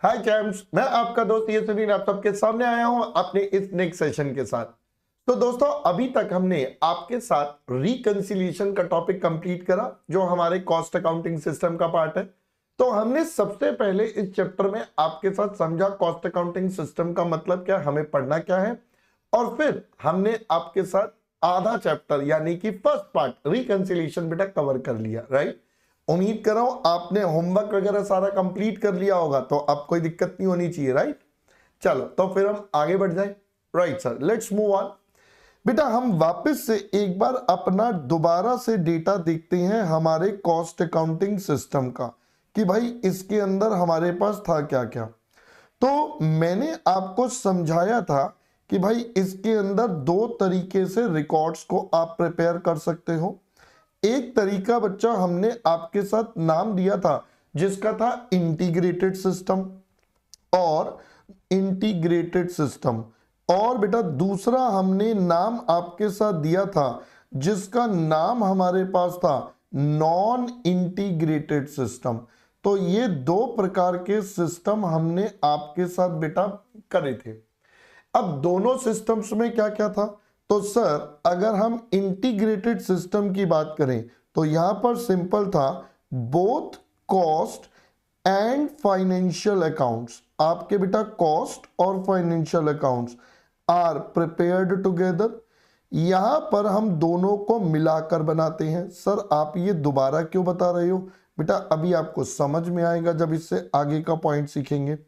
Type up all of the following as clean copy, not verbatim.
हाय चैम्स, मैं आपका दोस्त ये सुनील आप सबके सामने आया हूं अपने इस नेक्स्ट सेशन के साथ। तो दोस्तों, अभी तक हमने आपके साथ रिकंसिलिएशन का टॉपिक कंप्लीट करा जो हमारे कॉस्ट अकाउंटिंग सिस्टम का पार्ट है। तो हमने सबसे पहले इस चैप्टर में आपके साथ समझा कॉस्ट अकाउंटिंग सिस्टम का मतलब क्या, हमें पढ़ना क्या है, और फिर हमने आपके साथ आधा चैप्टर यानी कि फर्स्ट पार्ट रिकंसिलिएशन बेटा कवर कर लिया। राइट, उम्मीद कर रहा हूं आपने होमवर्क वगैरह सारा कंप्लीट कर लिया होगा, तो अब कोई दिक्कत नहीं होनी चाहिए। राइट, चलो तो फिर हम आगे बढ़ जाएं। Right sir, let's move on. बेटा हम वापस से एक बार अपना दोबारा से डेटा देखते हैं हमारे कॉस्ट अकाउंटिंग सिस्टम का कि भाई इसके अंदर हमारे पास था क्या क्या। तो मैंने आपको समझाया था कि भाई इसके अंदर दो तरीके से रिकॉर्ड्स को आप प्रिपेयर कर सकते हो। एक तरीका बच्चा हमने आपके साथ नाम दिया था जिसका था इंटीग्रेटेड सिस्टम और बेटा दूसरा हमने नाम आपके साथ दिया था जिसका नाम हमारे पास था नॉन इंटीग्रेटेड सिस्टम। तो ये दो प्रकार के सिस्टम हमने आपके साथ बेटा करे थे। अब दोनों सिस्टम्स में क्या क्या था, तो सर अगर हम इंटीग्रेटेड सिस्टम की बात करें तो यहां पर सिंपल था both cost and financial accounts. आपके बेटा कॉस्ट और financial accounts are prepared together. यहां पर हम दोनों को मिलाकर बनाते हैं। सर आप ये दोबारा क्यों बता रहे हो बेटा, अभी आपको समझ में आएगा जब इससे आगे का पॉइंट सीखेंगे।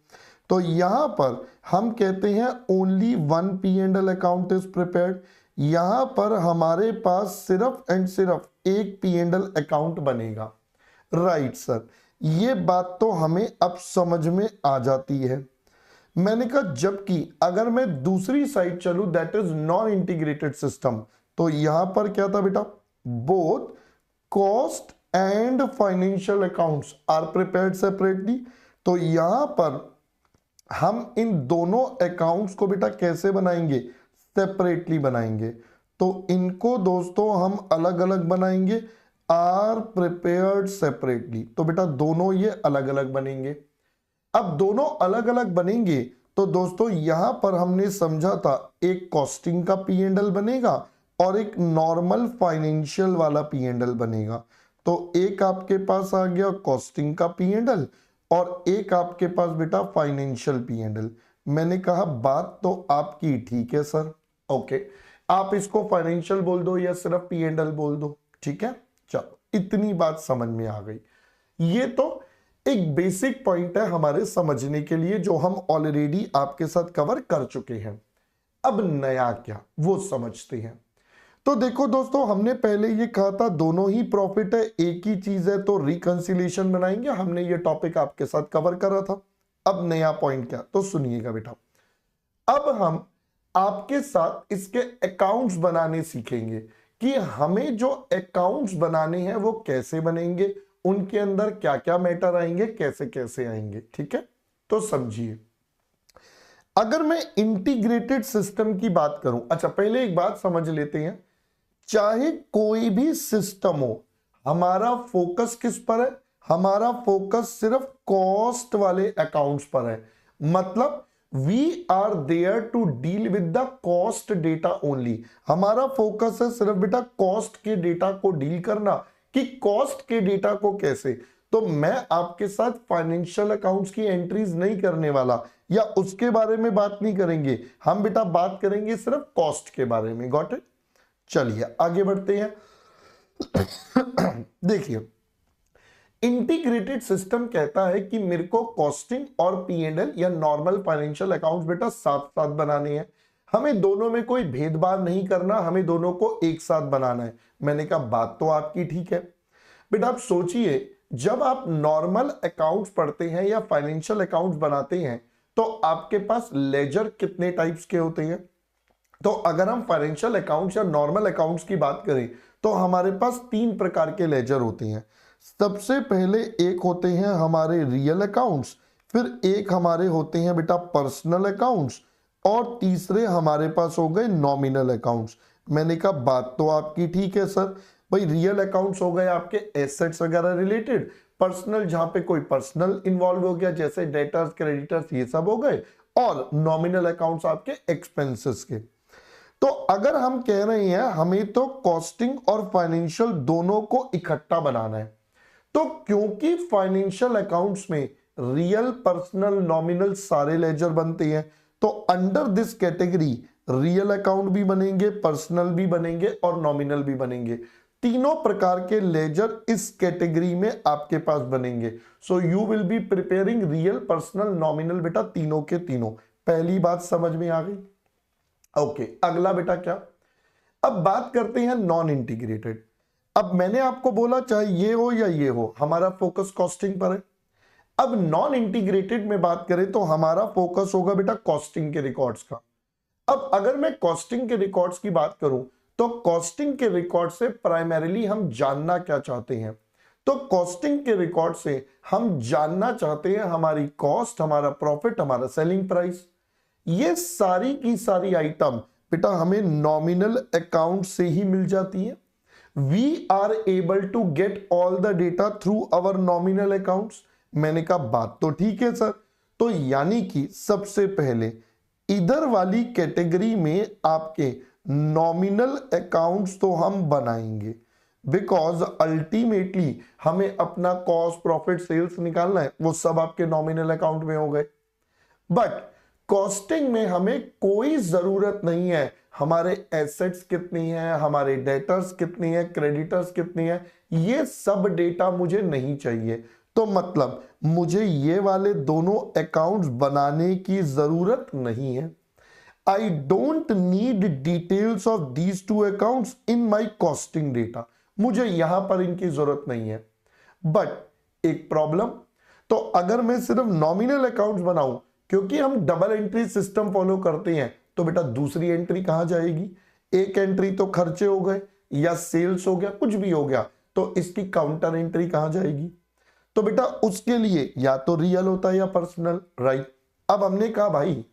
तो यहां पर हम कहते हैं only one P and L account is prepared. यहां पर हमारे पास सिर्फ एंड सिर्फ एक पी एंड एल अकाउंट बनेगा। राइट सर, ये बात तो हमें अब समझ में आ जाती है। मैंने कहा जबकि अगर मैं दूसरी साइड चलूं that is non integrated system, तो यहां पर क्या था बेटा, both cost and financial accounts are prepared separately. तो यहां पर हम इन दोनों अकाउंट्स को बेटा कैसे बनाएंगे, सेपरेटली बनाएंगे। तो इनको दोस्तों हम अलग अलग बनाएंगे, आर प्रिपेयर्ड सेपरेटली। तो बेटा दोनों ये अलग अलग बनेंगे। अब दोनों अलग अलग बनेंगे तो दोस्तों यहां पर हमने समझा था एक कॉस्टिंग का पी एंड एल बनेगा और एक नॉर्मल फाइनेंशियल वाला पी एंड एल बनेगा। तो एक आपके पास आ गया कॉस्टिंग का पी एंड एल और एक आपके पास बेटा फाइनेंशियल पी एंड एल। मैंने कहा बात तो आपकी ठीक है सर, ओके, आप इसको फाइनेंशियल बोल दो या सिर्फ पी एंड एल बोल दो, ठीक है। चलो इतनी बात समझ में आ गई। ये तो एक बेसिक पॉइंट है हमारे समझने के लिए जो हम ऑलरेडी आपके साथ कवर कर चुके हैं। अब नया क्या वो समझते हैं। तो देखो दोस्तों, हमने पहले ये कहा था दोनों ही प्रॉफिट है, एक ही चीज है, तो रिकंसिलिएशन बनाएंगे। हमने ये टॉपिक आपके साथ कवर करा था। अब नया पॉइंट क्या, तो सुनिएगा बेटा। अब हम आपके साथ इसके अकाउंट्स बनाने सीखेंगे कि हमें जो अकाउंट्स बनाने हैं वो कैसे बनेंगे, उनके अंदर क्या क्या मैटर आएंगे, कैसे कैसे आएंगे, ठीक है। तो समझिए, अगर मैं इंटीग्रेटेड सिस्टम की बात करूं, अच्छा पहले एक बात समझ लेते हैं, चाहे कोई भी सिस्टम हो, हमारा फोकस किस पर है, हमारा फोकस सिर्फ कॉस्ट वाले अकाउंट्स पर है। मतलब we are there to deal with the cost data only. हमारा फोकस है सिर्फ बेटा कॉस्ट के डेटा को डील करना, कि कॉस्ट के डेटा को कैसे। तो मैं आपके साथ फाइनेंशियल अकाउंट्स की एंट्रीज नहीं करने वाला या उसके बारे में बात नहीं करेंगे, हम बेटा बात करेंगे सिर्फ कॉस्ट के बारे में। Got it. चलिए आगे बढ़ते हैं। देखिए, इंटीग्रेटेड सिस्टम कहता है कि मेरे को कॉस्टिंग और पी एंड एल या नॉर्मल फाइनेंशियल अकाउंट्स बेटा साथ साथ बनाने हैं। हमें दोनों में कोई भेदभाव नहीं करना, हमें दोनों को एक साथ बनाना है। मैंने कहा बात तो आपकी ठीक है बेटा। आप सोचिए, जब आप नॉर्मल अकाउंट्स पढ़ते हैं या फाइनेंशियल अकाउंट्स बनाते हैं तो आपके पास लेजर कितने टाइप्स के होते हैं। तो अगर हम फाइनेंशियल अकाउंट्स या नॉर्मल अकाउंट्स की बात करें तो हमारे पास तीन प्रकार के लेजर होते हैं। सबसे पहले एक होते हैं हमारे रियल अकाउंट्स, फिर एक हमारे होते हैं बेटा पर्सनल अकाउंट्स और तीसरे हमारे पास हो गए नॉमिनल अकाउंट्स। मैंने कहा बात तो आपकी ठीक है सर, भाई रियल अकाउंट्स हो गए आपके एसेट्स वगैरह रिलेटेड, पर्सनल जहां पे कोई पर्सनल इन्वॉल्व हो गया जैसे डेटर्स क्रेडिटर्स ये सब हो गए, और नॉमिनल अकाउंट्स आपके एक्सपेंसेस के। तो अगर हम कह रहे हैं हमें तो कॉस्टिंग और फाइनेंशियल दोनों को इकट्ठा बनाना है, तो क्योंकि फाइनेंशियल अकाउंट्स में रियल पर्सनल नॉमिनल सारे लेजर बनते हैं, तो under this category real account भी बनेंगे, पर्सनल भी बनेंगे और नॉमिनल भी बनेंगे। तीनों प्रकार के लेजर इस कैटेगरी में आपके पास बनेंगे। So you will be preparing real personal nominal बेटा तीनों के तीनों। पहली बात समझ में आ गई? ओके, अगला बेटा क्या, अब बात करते हैं नॉन इंटीग्रेटेड। अब मैंने आपको बोला चाहे ये हो या ये हो, हमारा फोकस कॉस्टिंग पर है। अब नॉन इंटीग्रेटेड में बात करें तो हमारा फोकस होगा बेटा कॉस्टिंग के रिकॉर्ड्स का। अब अगर मैं कॉस्टिंग के रिकॉर्ड्स की बात करूं तो कॉस्टिंग के रिकॉर्ड से प्राइमरीली हम जानना क्या चाहते हैं, तो कॉस्टिंग के रिकॉर्ड से हम जानना चाहते हैं हमारी कॉस्ट, हमारा प्रॉफिट, हमारा सेलिंग प्राइस। ये सारी की सारी आइटम बेटा हमें नॉमिनल अकाउंट से ही मिल जाती है। We are able to get all the data through our nominal accounts. मैंने कहा बात तो ठीक है सर, तो यानी कि सबसे पहले इधर वाली कैटेगरी में आपके नॉमिनल अकाउंट्स तो हम बनाएंगे, बिकॉज अल्टीमेटली हमें अपना कॉस्ट प्रॉफिट सेल्स निकालना है, वो सब आपके नॉमिनल अकाउंट में हो गए। बट कॉस्टिंग में हमें कोई जरूरत नहीं है हमारे एसेट्स कितनी है, हमारे डेटर्स कितनी है, क्रेडिटर्स कितनी है, ये सब डेटा मुझे नहीं चाहिए। तो मतलब मुझे ये वाले दोनों अकाउंट्स बनाने की जरूरत नहीं है। I don't need details of these two accounts in my costing data. मुझे यहां पर इनकी जरूरत नहीं है। बट एक प्रॉब्लम, तो अगर मैं सिर्फ नॉमिनल अकाउंट्स बनाऊं, क्योंकि हम डबल एंट्री सिस्टम फॉलो करते हैं, तो बेटा दूसरी एंट्री कहां जाएगी? एक एंट्री तो खर्चे हो गए या सेल्स हो गया, कुछ भी हो गया, तो इसकी काउंटर एंट्री कहां जाएगी? तो बेटा उसके लिए या तो रियल होता है या पर्सनल, राइट। अब हमने कहा भाई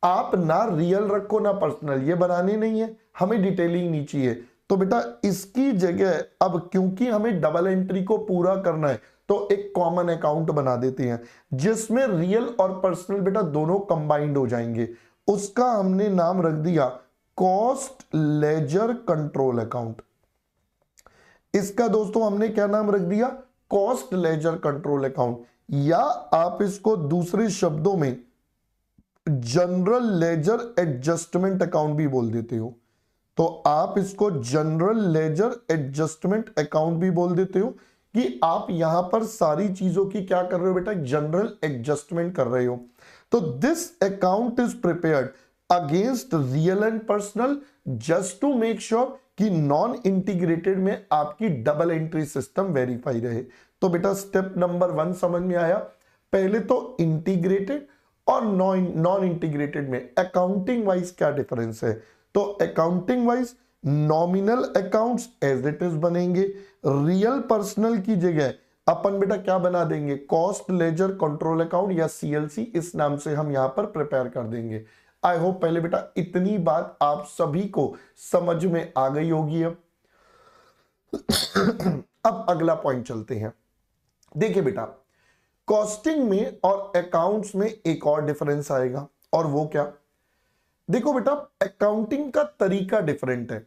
आप ना रियल रखो ना पर्सनल, ये बनाने नहीं है, हमें डिटेलिंग नहीं चाहिए। तो बेटा इसकी जगह अब क्योंकि हमें डबल एंट्री को पूरा करना है, तो एक कॉमन अकाउंट बना देते हैं जिसमें रियल और पर्सनल बेटा दोनों कंबाइंड हो जाएंगे। उसका हमने नाम रख दिया कॉस्ट लेजर कंट्रोल अकाउंट। इसका दोस्तों हमने क्या नाम रख दिया? कॉस्ट लेजर कंट्रोल अकाउंट, या आप इसको दूसरे शब्दों में जनरल लेजर एडजस्टमेंट अकाउंट भी बोल देते हो। तो आप इसको जनरल लेजर एडजस्टमेंट अकाउंट भी बोल देते हो कि आप यहां पर सारी चीजों की क्या कर रहे हो बेटा? जनरल एडजस्टमेंट कर रहे हो। तो this account is prepared against real and personal just to make sure कि नॉन इंटीग्रेटेड में आपकी डबल एंट्री सिस्टम वेरीफाई रहे। तो बेटा स्टेप नंबर 1 समझ में आया। पहले तो इंटीग्रेटेड और नॉन इंटीग्रेटेड में अकाउंटिंग वाइज क्या डिफरेंस है? तो accounting wise nominal accounts as it is बनेंगे, रियल पर्सनल की जगह अपन बेटा क्या बना देंगे? कॉस्ट लेजर कंट्रोल अकाउंट या सीएलसी, इस नाम से हम यहां पर प्रिपेयर कर देंगे। आई होप पहले बेटा इतनी बात आप सभी को समझ में आ गई होगी। अब अगला पॉइंट चलते हैं। देखिए बेटा कॉस्टिंग में और अकाउंट्स में एक और डिफरेंस आएगा, और वो क्या? देखो बेटा अकाउंटिंग का तरीका डिफरेंट है।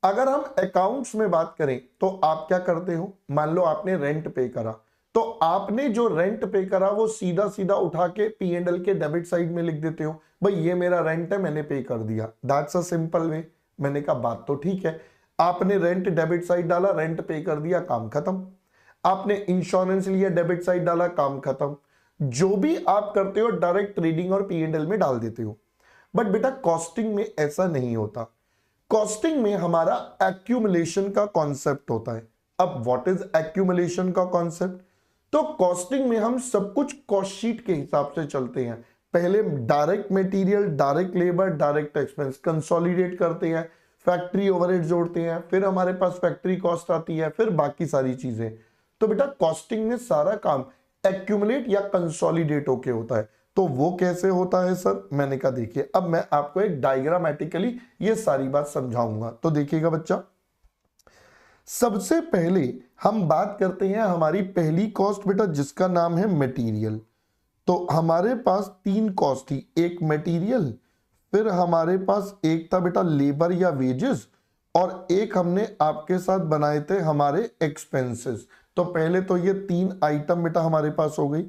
अगर हम अकाउंट्स में बात करें तो आप क्या करते हो? मान लो आपने रेंट पे करा, तो आपने जो रेंट पे करा वो सीधा सीधा उठा के P&L के डेबिट साइड में लिख देते हो, भाई ये मेरा रेंट है, मैंने पे कर दिया। That's a simple way. मैंने कहा बात तो ठीक है, आपने रेंट डेबिट साइड डाला, रेंट पे कर दिया, काम खत्म। आपने इंश्योरेंस लिया, डेबिट साइड डाला, काम खत्म। जो भी आप करते हो डायरेक्ट ट्रेडिंग और P&L में डाल देते हो। बट बेटा कॉस्टिंग में ऐसा नहीं होता। कॉस्टिंग में हमारा एक्यूमुलेशन का कॉन्सेप्ट होता है। अब व्हाट इज एक्यूमुलेशन का कॉन्सेप्ट? तो कॉस्टिंग में हम सब कुछ कॉस्ट शीट के हिसाब से चलते हैं। पहले direct material, direct labour, direct expense consolidate करते हैं, फैक्ट्री ओवरहेड जोड़ते हैं, फिर हमारे पास फैक्ट्री कॉस्ट आती है, फिर बाकी सारी चीजें। तो बेटा कॉस्टिंग में सारा काम एक्यूमुलेट या कंसोलिडेट होके होता है। तो वो कैसे होता है सर? मैंने कहा देखिए अब मैं आपको एक डायग्रामेटिकली ये सारी बात समझाऊंगा। तो देखिएगा बच्चा, सबसे पहले हम बात करते हैं हमारी पहली कॉस्ट बेटा, जिसका नाम है मटेरियल। तो हमारे पास तीन कॉस्ट थी, एक मटेरियल, फिर हमारे पास एक था बेटा लेबर या वेजेस, और एक हमने आपके साथ बनाए थे हमारे एक्सपेंसेस। तो पहले तो ये तीन आइटम बेटा हमारे पास हो गई।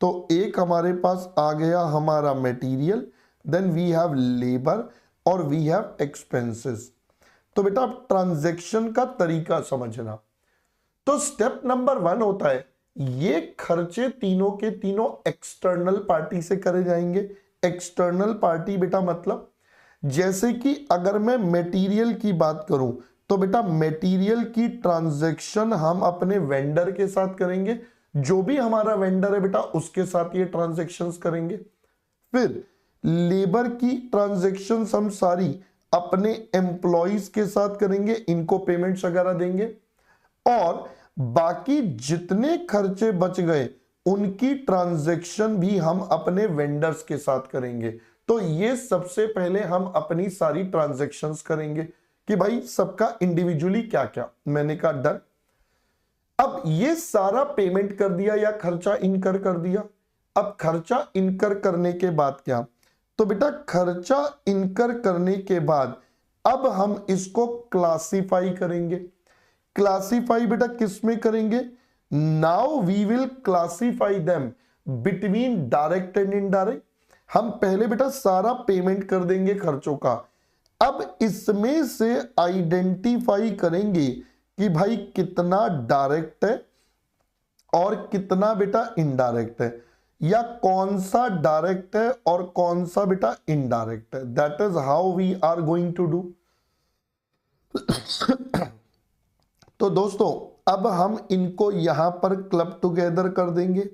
तो एक हमारे पास आ गया हमारा material, then we have labour और वी हैव एक्सपेंसेस। तो बेटा आप ट्रांजैक्शन का तरीका समझना। तो स्टेप नंबर 1 होता है, ये खर्चे तीनों के तीनों एक्सटर्नल पार्टी से करे जाएंगे। एक्सटर्नल पार्टी बेटा मतलब जैसे कि अगर मैं मटेरियल की बात करूं तो बेटा मटेरियल की ट्रांजैक्शन हम अपने वेंडर के साथ करेंगे, जो भी हमारा वेंडर है बेटा उसके साथ ये ट्रांजैक्शंस करेंगे। फिर लेबर की ट्रांजैक्शंस हम सारी अपने एम्प्लॉइज के साथ करेंगे, इनको पेमेंट्स वगैरह देंगे, और बाकी जितने खर्चे बच गए उनकी ट्रांजैक्शन भी हम अपने वेंडर्स के साथ करेंगे। तो ये सबसे पहले हम अपनी सारी ट्रांजैक्शंस करेंगे कि भाई सबका इंडिविजुअली क्या क्या। मैंने कहा डन। अब ये सारा पेमेंट कर दिया या खर्चा इनकर कर दिया। अब खर्चा इनकर करने के बाद क्या, तो बेटा खर्चा इनकर करने के बाद अब हम इसको क्लासिफाई करेंगे। क्लासिफाई बेटा किस में करेंगे, now we will classify them between direct and indirect. हम पहले बेटा सारा पेमेंट कर देंगे खर्चों का, अब इसमें से आइडेंटिफाई करेंगे कि भाई कितना डायरेक्ट है और कितना बेटा इनडायरेक्ट है, या कौन सा डायरेक्ट है और कौन सा बेटा इनडायरेक्ट है। That is how we are going to do. तो दोस्तों अब हम इनको यहां पर क्लब टुगेदर कर देंगे।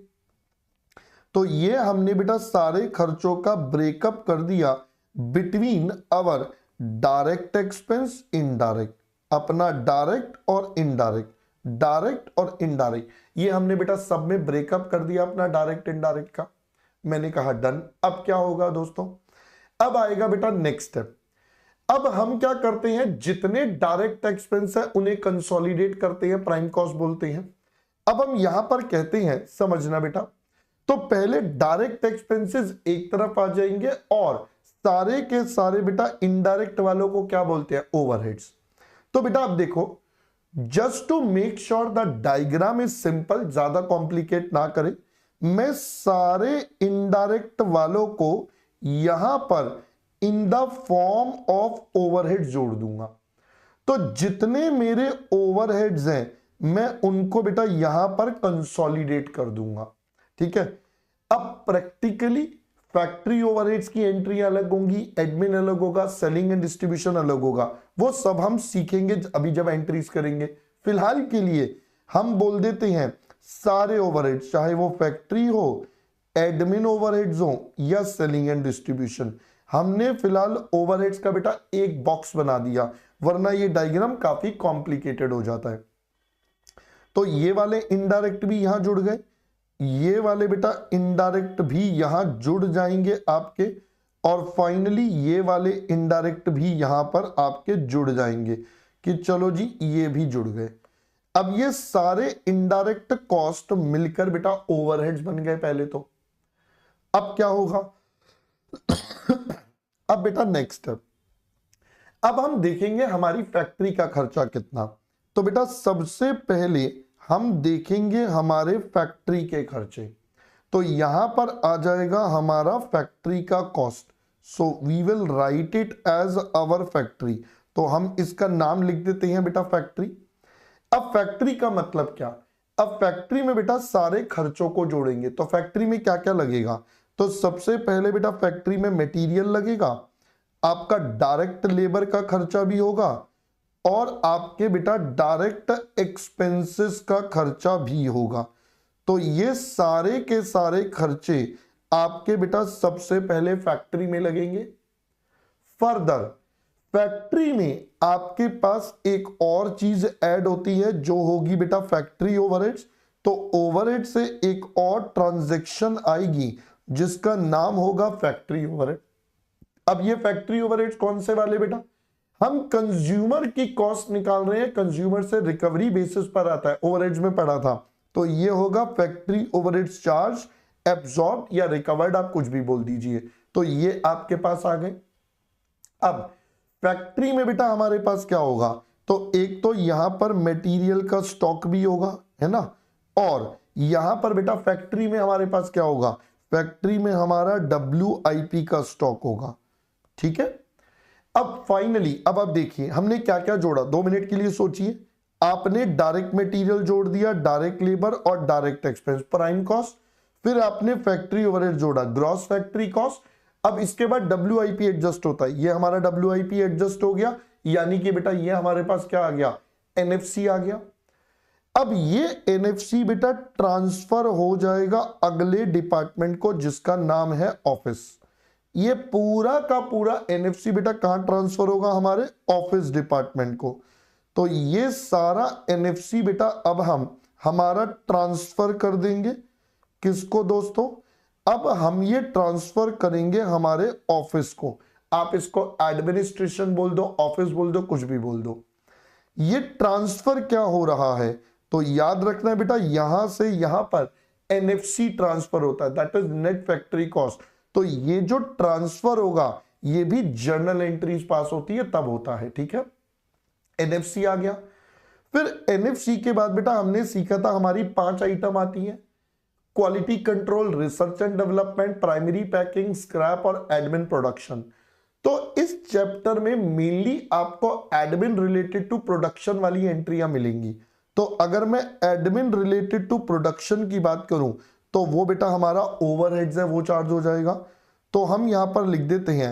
तो ये हमने बेटा सारे खर्चों का ब्रेकअप कर दिया बिटवीन अवर डायरेक्ट एक्सपेंस इनडायरेक्ट, अपना डायरेक्ट और इनडायरेक्ट, डायरेक्ट और इनडायरेक्ट, ये हमने बेटा सब में ब्रेकअप कर दिया अपना डायरेक्ट इनडायरेक्ट का। मैंने कहा डन। अब क्या होगा दोस्तों, अब आएगा बेटा नेक्स्ट स्टेप। अब हम क्या करते हैं, जितने डायरेक्ट एक्सपेंस है उन्हें कंसोलिडेट करते हैं, प्राइम कॉस्ट बोलते हैं। अब हम यहां पर कहते हैं, समझना बेटा, तो पहले डायरेक्ट एक्सपेंसेस एक तरफ आ जाएंगे और सारे के सारे बेटा इनडायरेक्ट वालों को क्या बोलते हैं, ओवरहेड्स। तो बेटा आप देखो, just to make sure the diagram is simple, ज्यादा कॉम्प्लिकेट ना करें, मैं सारे इनडायरेक्ट वालों को यहां पर in the form of overhead जोड़ दूंगा। तो जितने मेरे ओवरहेड्स हैं मैं उनको बेटा यहां पर कंसोलिडेट कर दूंगा, ठीक है। अब प्रैक्टिकली फैक्ट्री ओवरहेड्स की एंट्री अलग होंगी, एडमिन अलग होगा, सेलिंग एंड डिस्ट्रीब्यूशन अलग होगा, वो सब हम सीखेंगे अभी जब एंट्रीज करेंगे। फिलहाल के लिए हम बोल देते हैं सारे ओवरहेड्स, चाहे वो फैक्ट्री हो, एडमिन ओवरहेड्स हो या सेलिंग एंड डिस्ट्रीब्यूशन। हमने फिलहाल ओवरहेड्स का बेटा एक बॉक्स बना दिया, वरना ये डायग्राम काफी कॉम्प्लिकेटेड हो जाता है। तो ये वाले इनडायरेक्ट भी यहां जुड़ गए, ये वाले बेटा इनडायरेक्ट भी यहां जुड़ जाएंगे आपके, और फाइनली ये वाले इनडायरेक्ट भी यहां पर आपके जुड़ जाएंगे कि चलो जी ये भी जुड़ गए। अब ये सारे इनडायरेक्ट कॉस्ट मिलकर बेटा ओवरहेड्स बन गए पहले तो। अब क्या होगा, अब बेटा नेक्स्ट स्टेप, अब हम देखेंगे हमारी फैक्ट्री का खर्चा कितना। तो बेटा सबसे पहले हम देखेंगे हमारे फैक्ट्री के खर्चे। तो यहां पर आ जाएगा हमारा फैक्ट्री का cost, so we will write it as our factory. तो हम इसका नाम लिख देते हैं बेटा फैक्ट्री। अब फैक्ट्री का मतलब क्या, अब फैक्ट्री में बेटा सारे खर्चों को जोड़ेंगे। तो फैक्ट्री में क्या क्या लगेगा, तो सबसे पहले बेटा फैक्ट्री में मटेरियल लगेगा, आपका डायरेक्ट लेबर का खर्चा भी होगा, और आपके बेटा डायरेक्ट एक्सपेंसेस का खर्चा भी होगा। तो ये सारे के सारे खर्चे आपके बेटा सबसे पहले फैक्ट्री में लगेंगे। फर्दर फैक्ट्री में आपके पास एक और चीज ऐड होती है जो होगी बेटा फैक्ट्री ओवरहेड्स। तो ओवरहेड से एक और ट्रांजैक्शन आएगी जिसका नाम होगा फैक्ट्री ओवरहेड। अब ये फैक्ट्री ओवरहेड्स कौन से वाले बेटा, हम कंज्यूमर की कॉस्ट निकाल रहे हैं, कंज्यूमर से रिकवरी बेसिस पर आता है, ओवरहेड्स में पड़ा था, तो ये होगा फैक्ट्री ओवरहेड्स चार्ज एब्जॉर्ब या रिकवर्ड, आप कुछ भी बोल दीजिए। तो ये आपके पास आ गए। अब फैक्ट्री में बेटा हमारे पास क्या होगा, तो एक तो यहां पर मटेरियल का स्टॉक भी होगा, है ना, और यहां पर बेटा फैक्ट्री में हमारे पास क्या होगा, फैक्ट्री में हमारा WIP का स्टॉक होगा। ठीक है, अब फाइनली अब आप देखिए हमने क्या क्या जोड़ा, 2 मिनट के लिए सोचिए। आपने डायरेक्ट मटेरियल जोड़ दिया, डायरेक्ट लेबर और डायरेक्ट एक्सपेंस, प्राइम कॉस्ट, फिर आपने फैक्ट्री ओवरहेड जोड़ा, ग्रॉस फैक्ट्री कॉस्ट। अब इसके बाद WIP एडजस्ट होता है, ये हमारा WIP एडजस्ट हो गया, यानी कि बेटा ये हमारे पास क्या आ गया, NFC आ गया। अब ये NFC बेटा ट्रांसफर हो जाएगा अगले डिपार्टमेंट को जिसका नाम है ऑफिस। ये पूरा का पूरा NFC बेटा कहां ट्रांसफर होगा, हमारे ऑफिस डिपार्टमेंट को। तो ये सारा NFC बेटा अब हम हमारा ट्रांसफर कर देंगे किसको दोस्तों, अब हम ये ट्रांसफर करेंगे हमारे ऑफिस को। आप इसको एडमिनिस्ट्रेशन बोल दो, ऑफिस बोल दो, कुछ भी बोल दो। ये ट्रांसफर क्या हो रहा है, तो याद रखना है बेटा यहां से यहां पर NFC ट्रांसफर होता है, that is net factory cost. तो ये जो ट्रांसफर होगा ये भी जर्नल एंट्रीज पास होती है तब होता है। ठीक है, NFC आ गया। फिर NFC के बाद बेटा हमने सीखा था हमारी 5 आइटम आती है, quality control, research and development, primary packing, scrap और एडमिन प्रोडक्शन। तो इस चैप्टर में मेनली आपको एडमिन रिलेटेड टू प्रोडक्शन वाली एंट्रियां मिलेंगी। तो अगर मैं एडमिन रिलेटेड टू प्रोडक्शन की बात करूं तो वो बेटा हमारा ओवरहेड्स है, वो चार्ज हो जाएगा। तो हम यहां पर लिख देते हैं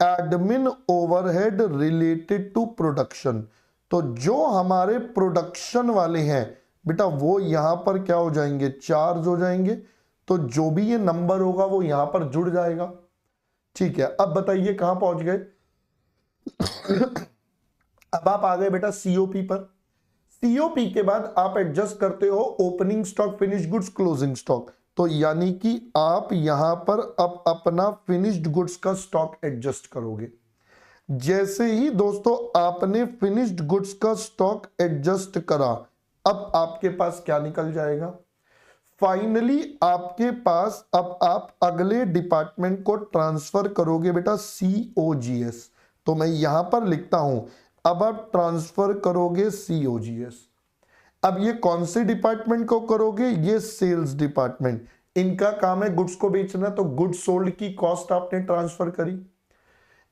admin overhead related to production. तो जो हमारे प्रोडक्शन वाले हैं बेटा वो यहां पर क्या हो जाएंगे, चार्ज हो जाएंगे। तो जो भी ये नंबर होगा वो यहां पर जुड़ जाएगा। ठीक है, अब बताइए कहां पहुंच गए अब आप आ गए बेटा COP पर। COP के बाद आप एडजस्ट करते हो opening stock, finish goods, closing stock. तो यानी कि आप यहां पर अब अपना फिनिश्ड गुड्स का स्टॉक एडजस्ट करोगे। जैसे ही दोस्तों आपने फिनिश्ड गुड्स का स्टॉक एडजस्ट करा, अब आपके पास क्या निकल जाएगा, फाइनली आपके पास अब आप अगले डिपार्टमेंट को ट्रांसफर करोगे बेटा COGS। तो मैं यहां पर लिखता हूं अब आप ट्रांसफर करोगे COGS। अब ये कौन से डिपार्टमेंट को करोगे, ये सेल्स डिपार्टमेंट, इनका काम है गुड्स को बेचना, तो गुड्स सोल्ड की कॉस्ट आपने ट्रांसफर करी।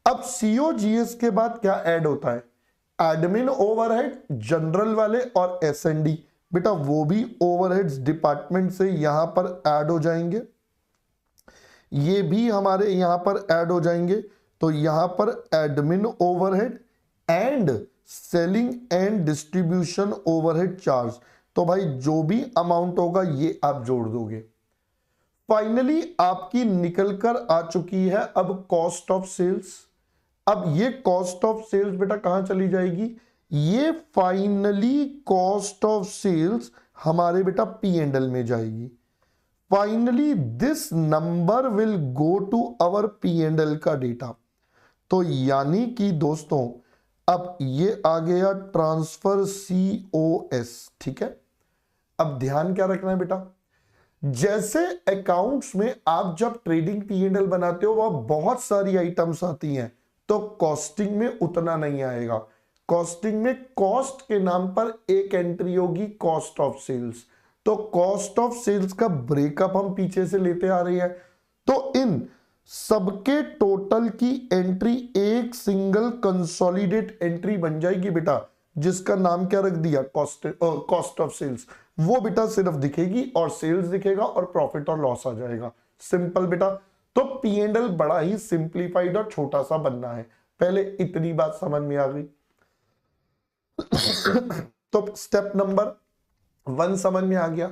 अब COGS के बाद क्या ऐड होता है, एडमिन ओवरहेड, जनरल वाले और S&D, बेटा वो भी ओवरहेड्स डिपार्टमेंट से यहां पर ऐड हो जाएंगे, ये भी हमारे यहां पर ऐड हो जाएंगे। तो यहां पर admin overhead and selling and distribution overhead charge, तो भाई जो भी अमाउंट होगा ये आप जोड़ दोगे। फाइनली आपकी निकलकर आ चुकी है अब कॉस्ट ऑफ सेल्स। अब ये कॉस्ट ऑफ सेल्स बेटा कहां चली जाएगी, ये फाइनली कॉस्ट ऑफ सेल्स हमारे बेटा P&L में जाएगी। Finally this number will go to our P&L का डेटा। तो यानी कि दोस्तों अब ये आ गया ट्रांसफर COS। ठीक है, अब ध्यान क्या रखना है बेटा, जैसे अकाउंट्स में आप जब ट्रेडिंग P&L बनाते हो वह बहुत सारी आइटम्स आती हैं, तो कॉस्टिंग में उतना नहीं आएगा। कॉस्टिंग में कॉस्ट के नाम पर एक एंट्री होगी कॉस्ट ऑफ सेल्स। तो कॉस्ट ऑफ सेल्स का ब्रेकअप हम पीछे से लेते आ रहे हैं। तो इन सबके टोटल की एंट्री एक सिंगल कंसोलिडेट एंट्री बन जाएगी बेटा, जिसका नाम क्या रख दिया, कॉस्ट ऑफ सेल्स। वो बेटा सिर्फ दिखेगी और सेल्स दिखेगा और प्रॉफिट और लॉस आ जाएगा। सिंपल बेटा। तो P&L बड़ा ही सिंप्लीफाइड और छोटा सा बनना है। पहले इतनी बात समझ में आ गई तो स्टेप नंबर 1 समझ में आ गया।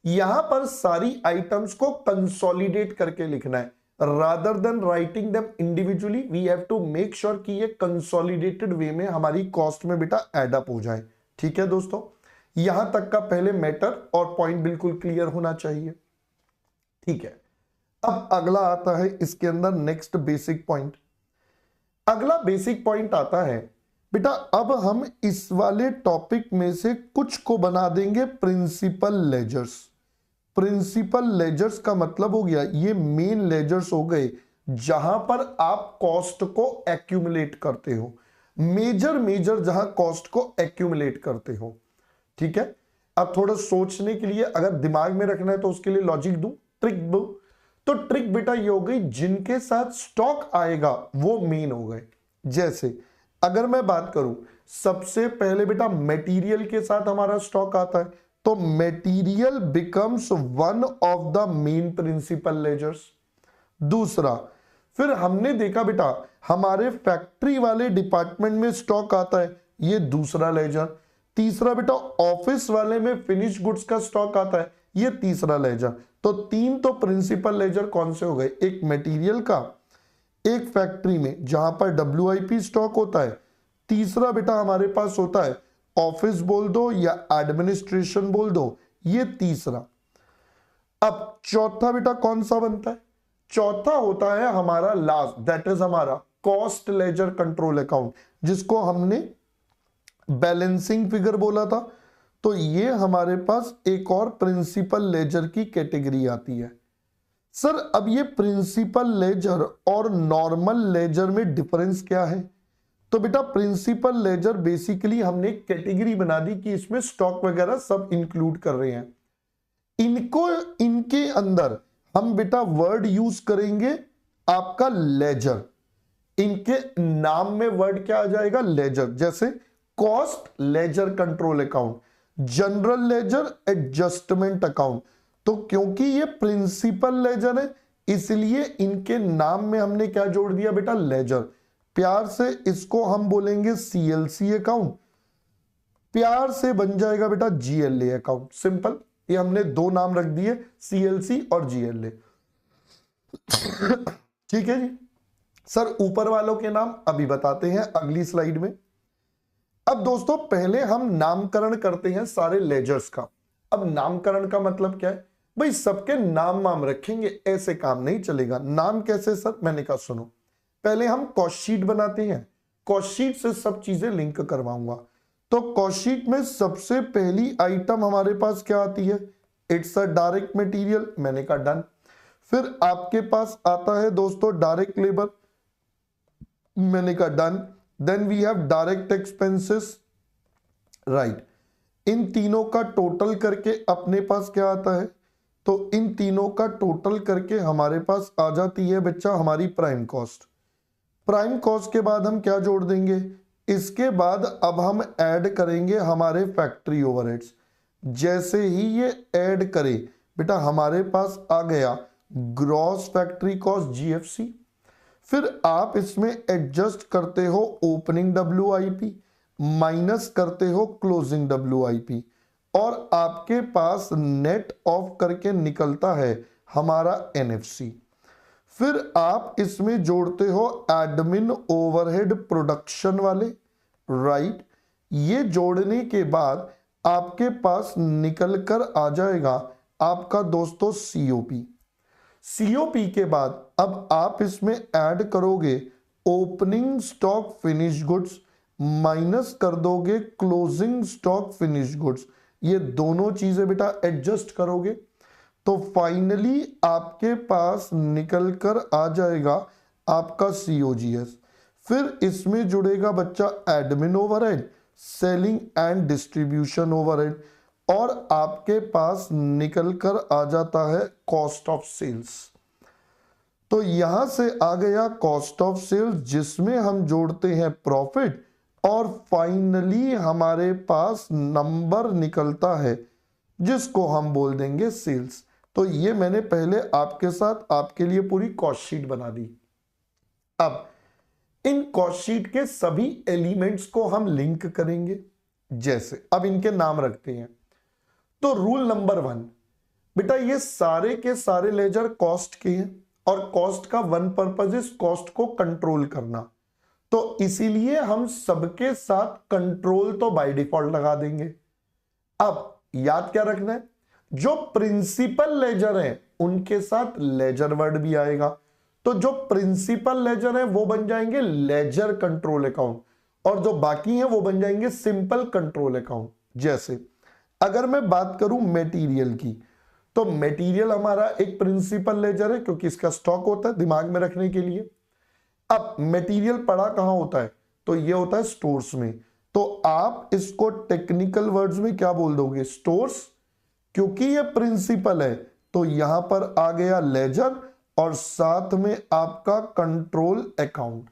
यहां पर सारी आइटम्स को कंसोलिडेट करके लिखना है, rather than writing them individually we have to make sure कि ये कंसोलिडेटेड वे में हमारी कॉस्ट में बेटा एड अप हो जाए। ठीक है दोस्तों, यहां तक का पहले मैटर और पॉइंट बिल्कुल क्लियर होना चाहिए। ठीक है, अब अगला आता है इसके अंदर नेक्स्ट बेसिक पॉइंट। अगला बेसिक पॉइंट आता है बेटा अब हम इस वाले टॉपिक में से कुछ को बना देंगे प्रिंसिपल लेजर्स। प्रिंसिपल लेजर्स का मतलब हो गया ये मेन लेजर्स हो गए जहां पर आप कॉस्ट को एक्यूमुलेट करते हो, मेजर जहां कॉस्ट को एक्यूमुलेट करते हो। ठीक है, अब थोड़ा सोचने के लिए अगर दिमाग में रखना है तो उसके लिए लॉजिक दूं, ट्रिक दूं। तो ट्रिक बेटा ये हो गई जिनके साथ स्टॉक आएगा वो मेन हो गए। जैसे अगर मैं बात करूं सबसे पहले बेटा मटेरियल के साथ हमारा स्टॉक आता है, तो material becomes one of the main principal ledgers. दूसरा, फिर हमने देखा बेटा हमारे फैक्ट्री वाले डिपार्टमेंट में स्टॉक आता है, ये दूसरा लेजर। तीसरा बेटा ऑफिस वाले में फिनिश गुड्स का स्टॉक आता है, ये तीसरा लेजर। तो तीन तो प्रिंसिपल लेजर कौन से हो गए, एक मटेरियल का, एक फैक्ट्री में जहां पर WIP स्टॉक होता है, तीसरा बेटा हमारे पास होता है ऑफिस बोल दो या एडमिनिस्ट्रेशन बोल दो, ये तीसरा। अब चौथा बेटा कौन सा बनता है, चौथा होता है हमारा लास्ट, दैट इज हमारा कॉस्ट लेजर कंट्रोल अकाउंट, जिसको हमने बैलेंसिंग फिगर बोला था। तो ये हमारे पास एक और प्रिंसिपल लेजर की कैटेगरी आती है। सर अब ये प्रिंसिपल लेजर और नॉर्मल लेजर में डिफरेंस क्या है? तो बेटा प्रिंसिपल लेजर बेसिकली हमने कैटेगरी बना दी कि इसमें स्टॉक वगैरह सब इंक्लूड कर रहे हैं। इनको इनके अंदर हम बेटा वर्ड यूज करेंगे आपका लेजर, इनके नाम में वर्ड क्या आ जाएगा, लेजर। जैसे cost ledger control account, general ledger adjustment account. तो क्योंकि ये प्रिंसिपल लेजर है इसलिए इनके नाम में हमने क्या जोड़ दिया बेटा, लेजर। प्यार से इसको हम बोलेंगे CLC अकाउंट, प्यार से बन जाएगा बेटा GLA अकाउंट। सिंपल, ये हमने दो नाम रख दिए, CLC और GLA। ठीक है जी। सर ऊपर वालों के नाम अभी बताते हैं अगली स्लाइड में। अब दोस्तों पहले हम नामकरण करते हैं सारे लेजर्स का। अब नामकरण का मतलब क्या है भाई, सबके नाम वाम रखेंगे, ऐसे काम नहीं चलेगा। नाम कैसे सर, मैंने कहा सुनो, पहले हम कॉस्ट शीट बनाते हैं, कॉस्ट शीट से सब चीजें लिंक करवाऊंगा। तो कॉस्ट शीट में सबसे पहली आइटम हमारे पास क्या आती है, इट्स अ डायरेक्ट मटेरियल, मैंने कहा डन। फिर आपके पास आता है दोस्तों डायरेक्ट लेबर, मैंने कहा done. Then we have direct expenses, right. इन तीनों का टोटल करके अपने पास क्या आता है, तो इन तीनों का टोटल करके हमारे पास आ जाती है बच्चा हमारी प्राइम कॉस्ट। प्राइम कॉस्ट के बाद हम क्या जोड़ देंगे, इसके बाद अब हम ऐड करेंगे हमारे फैक्ट्री ओवरहेड्स। जैसे ही ये ऐड करे बेटा हमारे पास आ गया ग्रॉस फैक्ट्री कॉस्ट GFC। फिर आप इसमें एडजस्ट करते हो ओपनिंग WIP माइनस करते हो क्लोजिंग WIP, और आपके पास नेट ऑफ करके निकलता है हमारा NFC। फिर आप इसमें जोड़ते हो एडमिन ओवरहेड प्रोडक्शन वाले, राइट। ये जोड़ने के बाद आपके पास निकल कर आ जाएगा आपका दोस्तों COP के बाद अब आप इसमें ऐड करोगे opening stock finish goods minus कर दोगे क्लोजिंग स्टॉक फिनिश गुड्स। ये दोनों चीजें बेटा एडजस्ट करोगे तो फाइनली आपके पास निकल कर आ जाएगा आपका COGS। फिर इसमें जुड़ेगा बच्चा admin overhead, selling and distribution overhead, और आपके पास निकल कर आ जाता है कॉस्ट ऑफ सेल्स। तो यहां से आ गया कॉस्ट ऑफ सेल्स जिसमें हम जोड़ते हैं प्रॉफिट, और फाइनली हमारे पास नंबर निकलता है जिसको हम बोल देंगे सेल्स। तो ये मैंने पहले आपके साथ आपके लिए पूरी कॉस्ट शीट बना दी। अब इन कॉस्ट शीट के सभी एलिमेंट्स को हम लिंक करेंगे। जैसे अब इनके नाम रखते हैं, तो रूल नंबर 1 बेटा ये सारे के सारे लेजर कॉस्ट के हैं और कॉस्ट का वन पर्पज इज कॉस्ट को कंट्रोल करना। तो इसीलिए हम सबके साथ कंट्रोल तो बाय डिफॉल्ट लगा देंगे। अब याद क्या रखना है, जो प्रिंसिपल लेजर है उनके साथ लेजर वर्ड भी आएगा। तो जो प्रिंसिपल लेजर है वो बन जाएंगे लेजर कंट्रोल अकाउंट, और जो बाकी हैं वो बन जाएंगे सिंपल कंट्रोल अकाउंट। जैसे अगर मैं बात करूं मटेरियल की, तो मटेरियल हमारा एक प्रिंसिपल लेजर है क्योंकि इसका स्टॉक होता है दिमाग में रखने के लिए। अब मटेरियल पड़ा कहां होता है, तो ये होता है स्टोर्स में। तो आप इसको टेक्निकल वर्ड्स में क्या बोल दोगे, स्टोर्स। क्योंकि ये प्रिंसिपल है तो यहां पर आ गया लेजर और साथ में आपका कंट्रोल अकाउंट।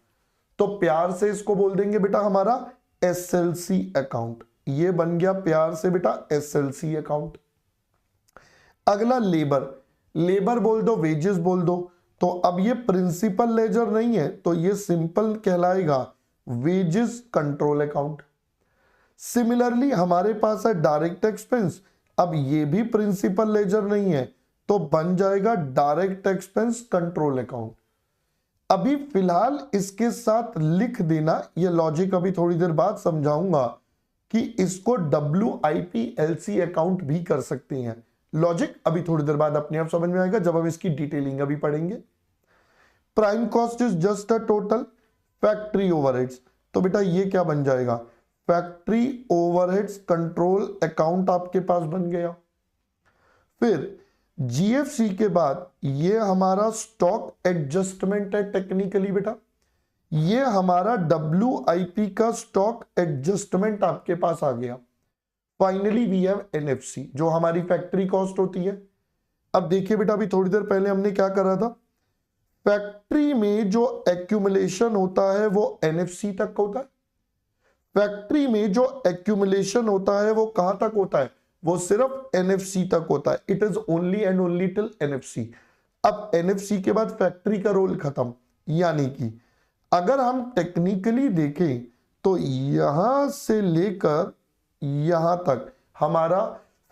तो प्यार से इसको बोल देंगे बेटा हमारा एसएलसी अकाउंट। ये बन गया प्यार से बेटा एसएलसी अकाउंट। अगला लेबर, लेबर बोल दो, वेजेस बोल दो। तो अब ये प्रिंसिपल लेजर नहीं है तो ये सिंपल कहलाएगा वेजेस कंट्रोल अकाउंट। सिमिलरली हमारे पास है डायरेक्ट एक्सपेंस। अब ये भी प्रिंसिपल लेजर नहीं है तो बन जाएगा डायरेक्ट एक्सपेंस कंट्रोल अकाउंट। अभी फिलहाल इसके साथ लिख देना, ये लॉजिक अभी थोड़ी देर बाद समझाऊंगा कि इसको WIPLC अकाउंट भी कर सकते हैं। लॉजिक अभी थोड़ी देर बाद अपने आप समझ में आएगा जब हम इसकी डिटेलिंग अभी पढ़ेंगे। Prime cost is just a total factory overheads. तो बेटा ये क्या बन जाएगा, फैक्ट्री ओवरहेड्स कंट्रोल अकाउंट आपके पास बन गया। फिर GFC के बाद ये हमारा स्टॉक एडजस्टमेंट है टेक्निकली बेटा। ये हमारा WIP का स्टॉक एडजस्टमेंट आपके पास आ गया। फाइनली वी हैव NFC जो हमारी फैक्ट्री कॉस्ट होती है। अब देखिए बेटा अभी थोड़ी देर पहले हमने क्या करा था, फैक्ट्री में जो एक्यूमुलेशन होता है वो NFC तक होता है। फैक्ट्री में जो एक्यूमुलेशन होता है वो कहां तक होता है, वो सिर्फ NFC तक होता है। It is only and only till NFC। अब NFC के बाद फैक्ट्री का रोल खत्म। यानी कि अगर हम टेक्निकली देखें तो यहां से लेकर यहां तक हमारा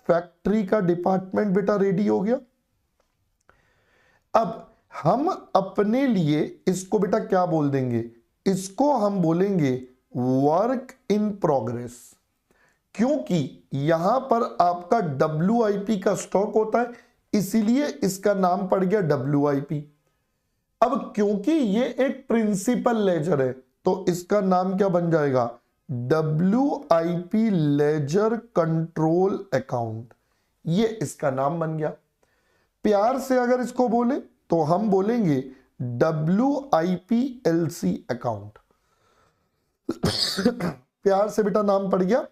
फैक्ट्री का डिपार्टमेंट बेटा रेडी हो गया। अब हम अपने लिए इसको बेटा क्या बोल देंगे, इसको हम बोलेंगे वर्क इन प्रोग्रेस। क्योंकि यहां पर आपका WIP का स्टॉक होता है इसीलिए इसका नाम पड़ गया WIP। अब क्योंकि ये एक प्रिंसिपल लेजर है तो इसका नाम क्या बन जाएगा, WIP लेजर कंट्रोल अकाउंट। ये इसका नाम बन गया। प्यार से अगर इसको बोले तो हम बोलेंगे WIPLC अकाउंट। प्यार से बेटा नाम पड़ गया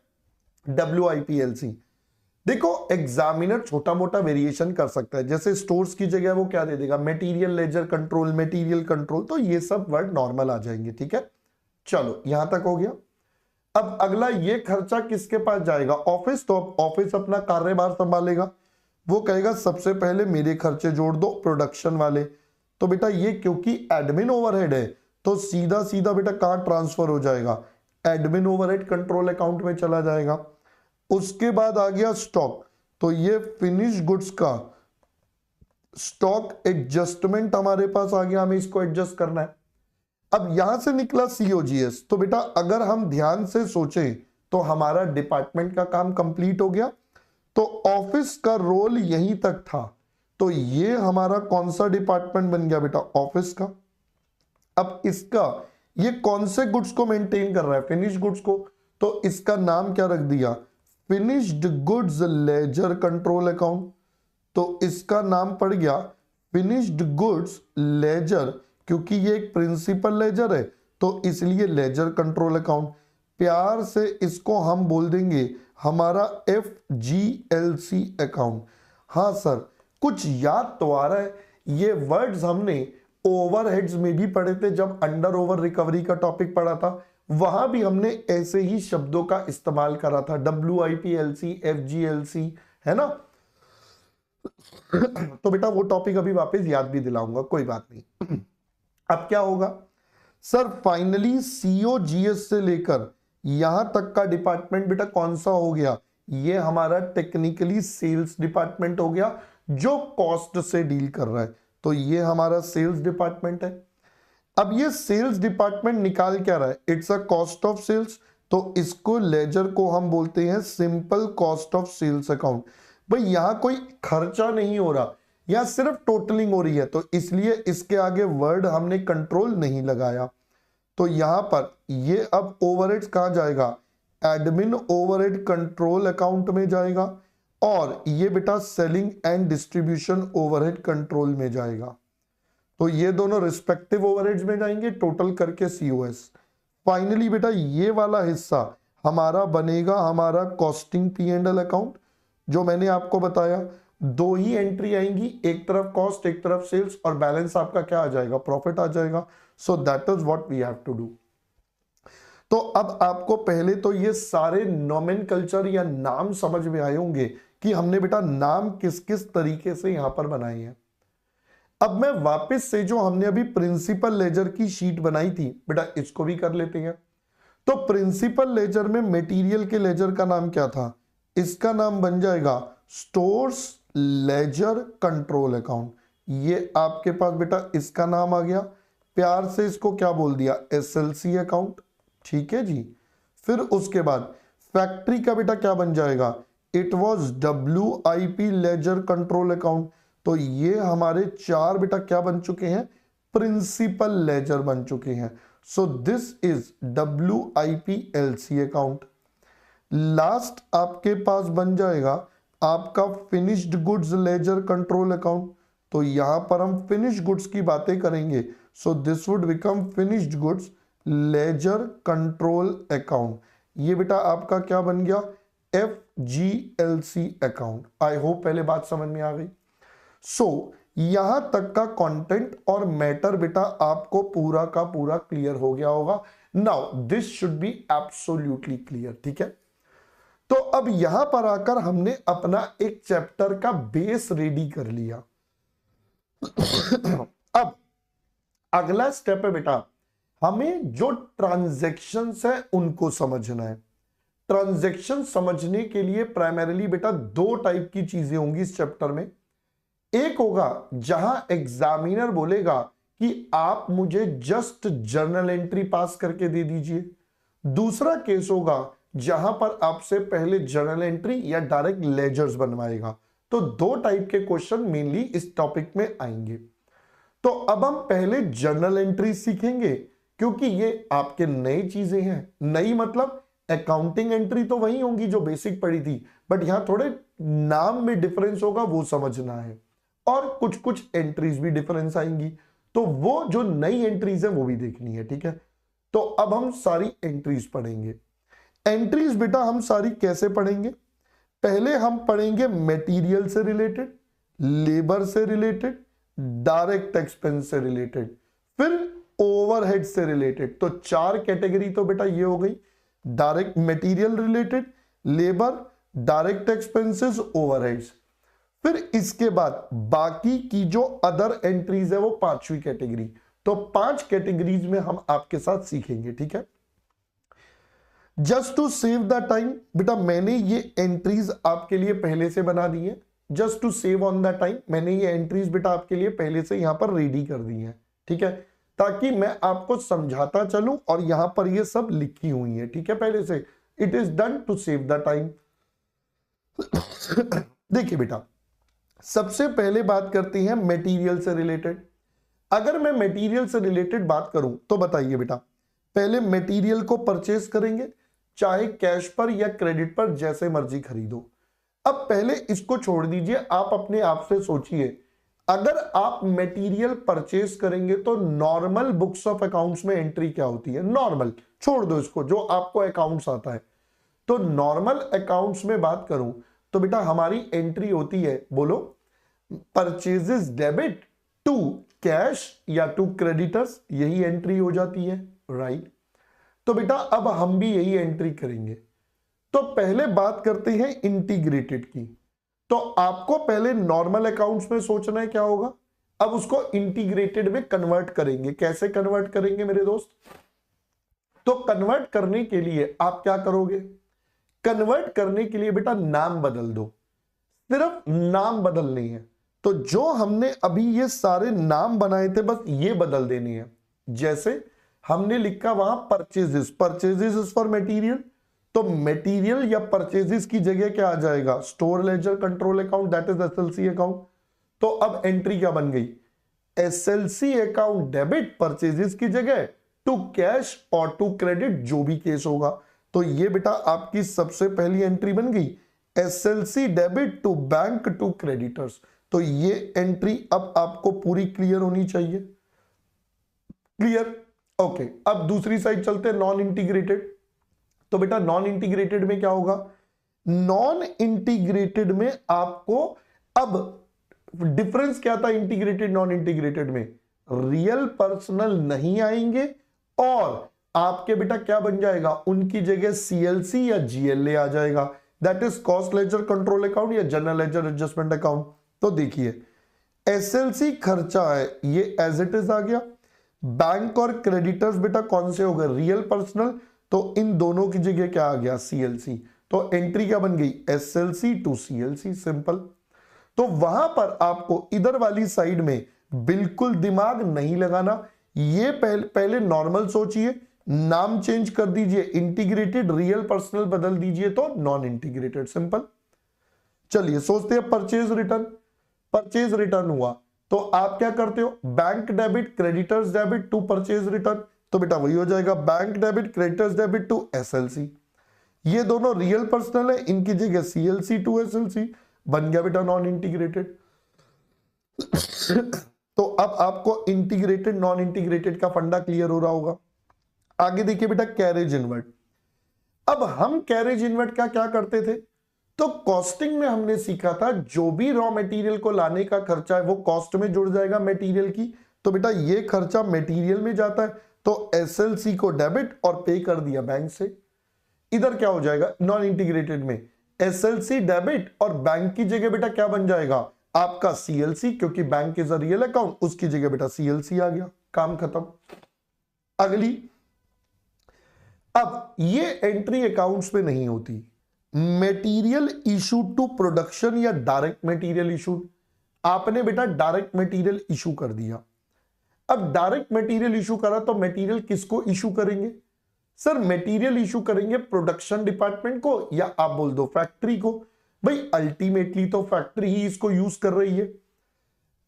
WIPLC। देखो एग्जामिनर छोटा मोटा वेरिएशन कर सकता है, जैसे स्टोर्स की जगह वो क्या दे देगा, material ledger control, material control. तो ये सब वर्ड नॉर्मल आ जाएंगे। ठीक है, चलो यहां तक हो गया। अब अगला ये खर्चा किसके पास जाएगा, ऑफिस। तो अब ऑफिस अपना कार्यभार संभालेगा। वो कहेगा सबसे पहले मेरे खर्चे जोड़ दो प्रोडक्शन वाले। तो बेटा ये क्योंकि एडमिन ओवरहेड है तो सीधा सीधा बेटा कहां ट्रांसफर हो जाएगा, एडमिन ओवरहेड कंट्रोल अकाउंट में चला जाएगा। उसके बाद आ गया स्टॉक। तो ये फिनिश गुड्स का स्टॉक एडजस्टमेंट हमारे पास आ गया, हमें इसको एडजस्ट करना है। अब यहां से निकला COGS। तो बेटा अगर हम ध्यान से सोचें तो हमारा डिपार्टमेंट का काम कंप्लीट हो गया। तो ऑफिस का रोल यहीं तक था। तो ये हमारा कौन सा डिपार्टमेंट बन गया बेटा, ऑफिस का। अब इसका ये कौन से गुड्स को मेंटेन कर रहा है, फिनिश गुड्स को। तो इसका नाम क्या रख दिया, finished goods laser control account. तो इसका नाम पड़ गया फिनिश्ड गुड्स लेजर, क्योंकि ये एक प्रिंसिपल लेजर है तो इसलिए लेजर कंट्रोल अकाउंट। प्यार से इसको हम बोल देंगे हमारा FGLC अकाउंट। हाँ सर, कुछ याद तो आ रहा है, ये वर्ड्स हमने ओवरहेड्स में भी पढ़े थे जब अंडर ओवर रिकवरी का टॉपिक पढ़ा था। वहां भी हमने ऐसे ही शब्दों का इस्तेमाल करा था, WIPLC, FGLC, है ना। तो बेटा वो टॉपिक अभी वापस याद भी दिलाऊंगा, कोई बात नहीं। अब क्या होगा सर, फाइनली COGS से लेकर यहां तक का डिपार्टमेंट बेटा कौन सा हो गया, ये हमारा टेक्निकली सेल्स डिपार्टमेंट हो गया जो कॉस्ट से डील कर रहा है। तो ये हमारा सेल्स डिपार्टमेंट है। अब ये सेल्स डिपार्टमेंट निकाल क्या रहा है, it's a cost of sales. तो इसको लेजर को हम बोलते हैं simple cost of sales account. भाई यहां कोई खर्चा नहीं हो रहा, यहां सिर्फ टोटलिंग हो रही है तो इसलिए इसके आगे वर्ड हमने कंट्रोल नहीं लगाया। तो यहां पर ये अब ओवरहेड्स कहां जाएगा, एडमिन ओवरहेड कंट्रोल अकाउंट में जाएगा, और ये बेटा selling and distribution overhead control में जाएगा। तो ये दोनों रिस्पेक्टिव ओवरहेड्स में जाएंगे, टोटल करके सीओएस। फाइनली बेटा ये वाला हिस्सा हमारा बनेगा हमारा costing P and L account, जो मैंने आपको बताया दो ही एंट्री आएंगी, एक तरफ कॉस्ट एक तरफ सेल्स, और बैलेंस आपका क्या आ जाएगा, प्रॉफिट आ जाएगा। So that is what we have to do. तो अब आपको पहले तो ये सारे नोमेनकल्चर या नाम समझ में आए होंगे कि हमने बेटा नाम किस किस तरीके से यहां पर बनाए हैं। अब मैं वापस से जो हमने अभी प्रिंसिपल लेजर की शीट बनाई थी बेटा इसको भी कर लेते हैं। तो प्रिंसिपल लेजर में मटेरियल के लेजर का नाम क्या था, इसका नाम बन जाएगा स्टोर्स लेजर कंट्रोल अकाउंट। ये आपके पास बेटा इसका नाम आ गया, प्यार से इसको क्या बोल दिया, एसएलसी अकाउंट। ठीक है जी। फिर उसके बाद फैक्ट्री का बेटा क्या बन जाएगा, it was WIP laser control account. तो ये हमारे चार बेटा क्या बन चुके हैं, प्रिंसिपल लेजर बन चुके हैं। So this is WIP LC account. Last आपके पास बन जाएगा आपका finished goods laser control account. तो यहां पर हम फिनिश गुड्स की बातें करेंगे, सो this would become finished goods laser control account. ये बेटा आपका क्या बन गया, FGLC अकाउंट। आई होप पहले बात समझ में आ गई। सो यहां तक का कंटेंट और मैटर बेटा आपको पूरा का पूरा क्लियर हो गया होगा। Now this should be absolutely clear. ठीक है, तो अब यहां पर आकर हमने अपना एक चैप्टर का बेस रेडी कर लिया। अब अगला स्टेप है बेटा हमें जो ट्रांजैक्शंस है उनको समझना है। ट्रांजैक्शन समझने के लिए प्राइमरीली बेटा दो टाइप की चीजें होंगी इस चैप्टर में। एक होगा जहां एग्जामिनर बोलेगा कि आप मुझे जस्ट जर्नल एंट्री पास करके दे दीजिए। दूसरा केस होगा जहां पर आपसे पहले जर्नल एंट्री या डायरेक्ट लेजर्स बनवाएगा। तो दो टाइप के क्वेश्चन मेनली इस टॉपिक में आएंगे। तो अब हम पहले जर्नल एंट्री सीखेंगे, क्योंकि ये आपके नई चीजें हैं। नई मतलब अकाउंटिंग एंट्री तो वही होंगी जो बेसिक पढ़ी थी, बट यहां थोड़े नाम में डिफरेंस होगा, वो समझना है, और कुछ कुछ एंट्रीज भी डिफरेंस आएंगी। तो वो जो नई एंट्रीज है वो भी देखनी है। ठीक है, तो अब हम सारी एंट्रीज पढ़ेंगे। एंट्रीज बेटा हम सारी कैसे पढ़ेंगे, पहले हम पढ़ेंगे मटेरियल से रिलेटेड, लेबर से रिलेटेड, डायरेक्ट एक्सपेंस से रिलेटेड, फिर ओवरहेड से रिलेटेड। तो चार कैटेगरी तो बेटा ये हो गई, direct material related, labour, direct expenses, overheads. फिर इसके बाद बाकी की जो अदर एंट्रीज है वो पांचवी कैटेगरी। तो पांच कैटेगरीज में हम आपके साथ सीखेंगे। ठीक है, just to save the time बेटा मैंने ये एंट्रीज आपके लिए पहले से बना दी है। Just to save on the time मैंने ये एंट्रीज बेटा आपके लिए पहले से यहां पर रेडी कर दी है। ठीक है, ताकि मैं आपको समझाता चलूं, और यहां पर ये सब लिखी हुई है। ठीक है, पहले से it is done to save the time. देखिए बेटा सबसे पहले बात करते हैं मटेरियल से रिलेटेड। अगर मैं मटेरियल से रिलेटेड बात करूं तो बताइए बेटा, पहले मटेरियल को परचेस करेंगे, चाहे कैश पर या क्रेडिट पर, जैसे मर्जी खरीदो। अब पहले इसको छोड़ दीजिए, आप अपने आप से सोचिए, अगर आप मटेरियल परचेस करेंगे तो नॉर्मल बुक्स ऑफ अकाउंट्स में एंट्री क्या होती है, नॉर्मल छोड़ दो इसको, जो आपको अकाउंट्स आता है। तो नॉर्मल अकाउंट्स में बात करूं तो बेटा हमारी एंट्री होती है, बोलो, परचेजेस डेबिट टू कैश या टू क्रेडिटर्स, यही एंट्री हो जाती है, राइट। तो बेटा अब हम भी यही एंट्री करेंगे। तो पहले बात करते हैं इंटीग्रेटेड की। तो आपको पहले नॉर्मल अकाउंट्स में सोचना है क्या होगा, अब उसको इंटीग्रेटेड में कन्वर्ट करेंगे। कैसे कन्वर्ट करेंगे मेरे दोस्त, तो कन्वर्ट करने के लिए आप क्या करोगे, कन्वर्ट करने के लिए बेटा नाम बदल दो, सिर्फ नाम बदलने हैं। तो जो हमने अभी ये सारे नाम बनाए थे बस ये बदल देने हैं। जैसे हमने लिखा वहां purchases, purchases is for material, तो मटेरियल या परचेजेस की जगह क्या आ जाएगा, store laser control account, that is SLC account. तो अब एंट्री क्या बन गई, एसएलसी अकाउंट डेबिट, परचेजेस की जगह टू कैश और टू क्रेडिट, जो भी केस होगा। तो ये बेटा आपकी सबसे पहली एंट्री बन गई, SLC debit to bank to creditors. तो ये एंट्री अब आपको पूरी क्लियर होनी चाहिए। क्लियर? ओके, अब दूसरी साइड चलते हैं, नॉन इंटीग्रेटेड। तो बेटा नॉन इंटीग्रेटेड में क्या होगा, नॉन इंटीग्रेटेड में आपको अब डिफरेंस क्या था इंटीग्रेटेड नॉन इंटीग्रेटेड में, रियल पर्सनल नहीं आएंगे और आपके बेटा क्या बन जाएगा, उनकी जगह सीएलसी या जीएलए आ जाएगा, that is cost ledger control account या जनरल लेजर एडजस्टमेंट अकाउंट। तो देखिए एसएलसी खर्चा है, ये एज इट इज आ गया। बैंक और क्रेडिटर्स बेटा कौन से हो गए, रियल पर्सनल, तो इन दोनों की जगह क्या आ गया, सीएलसी। तो एंट्री क्या बन गई, एसएलसी टू सीएलसी, सिंपल। तो वहां पर आपको इधर वाली साइड में बिल्कुल दिमाग नहीं लगाना, ये पहले नॉर्मल सोचिए, नाम चेंज कर दीजिए, इंटीग्रेटेड रियल पर्सनल बदल दीजिए तो नॉन इंटीग्रेटेड, सिंपल। चलिए सोचते हैं परचेज रिटर्न। परचेज रिटर्न हुआ तो आप क्या करते हो, bank debit creditors debit to purchase return. तो बेटा वही हो जाएगा, bank debit creditors debit to SLC. ये दोनों रियल पर्सनल है, इनकी जगह सीएलसी टू एसएलसी, बन गया बेटा नॉन इंटीग्रेटेड। तो अब आपको इंटीग्रेटेड नॉन इंटीग्रेटेड का फंडा क्लियर हो रहा होगा। आगे देखिए बेटा कैरेज इनवर्ट। अब हम कैरेज इनवर्ट का क्या करते थे, तो कॉस्टिंग में हमने सीखा था जो भी रॉ मटेरियल को लाने का खर्चा है वो कॉस्ट में जुड़ जाएगा मटेरियल की। तो बेटा ये खर्चा मटेरियल में जाता है, तो एसएलसी को डेबिट और पे कर दिया बैंक से। इधर क्या हो जाएगा नॉन इंटीग्रेटेड में, एसएलसी डेबिट और बैंक की जगह बेटा क्या बन जाएगा आपका सीएलसी, क्योंकि bank is a real account, उसकी जगह बेटा सीएलसी आ गया, काम खत्म। अगली, अब ये एंट्री अकाउंट्स में नहीं होती, मटेरियल इशू टू प्रोडक्शन या डायरेक्ट मटेरियल इशू। आपने बेटा डायरेक्ट मटेरियल इशू कर दिया। अब डायरेक्ट मटेरियल इशू करा तो मटेरियल किसको इशू करेंगे, सर मटेरियल इशू करेंगे प्रोडक्शन डिपार्टमेंट को या आप बोल दो फैक्ट्री को। भाई अल्टीमेटली तो फैक्ट्री ही इसको यूज कर रही है।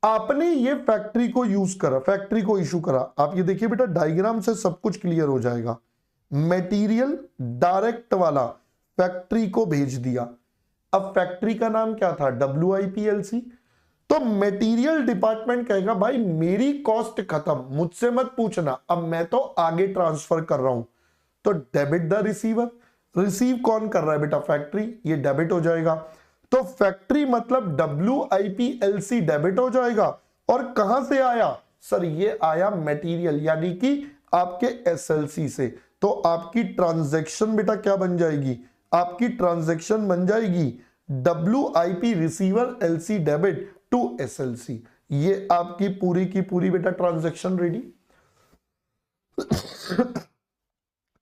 आपने ये फैक्ट्री को यूज करा, फैक्ट्री को इशू करा। आप ये देखिए बेटा डायग्राम से सब कुछ क्लियर हो जाएगा। मटेरियल डायरेक्ट वाला फैक्ट्री को भेज दिया। अब फैक्ट्री का नाम क्या था, WIPLC। तो मटेरियल डिपार्टमेंट कहेगा भाई मेरी कॉस्ट खत्म, मुझसे मत पूछना, अब मैं तो आगे ट्रांसफर कर रहा हूं। तो डेबिट द रिसीवर, रिसीव कौन कर रहा है बेटा, फैक्ट्री, ये डेबिट हो जाएगा। तो फैक्ट्री मतलब WIPLC डेबिट हो जाएगा। और कहां से आया, सर ये आया मटेरियल यानी कि आपके एसएलसी से। तो आपकी ट्रांजैक्शन बेटा क्या बन जाएगी, आपकी ट्रांजैक्शन बन जाएगी WIP receiver LC debit to SLC। ये आपकी पूरी की पूरी बेटा ट्रांजैक्शन रेडी।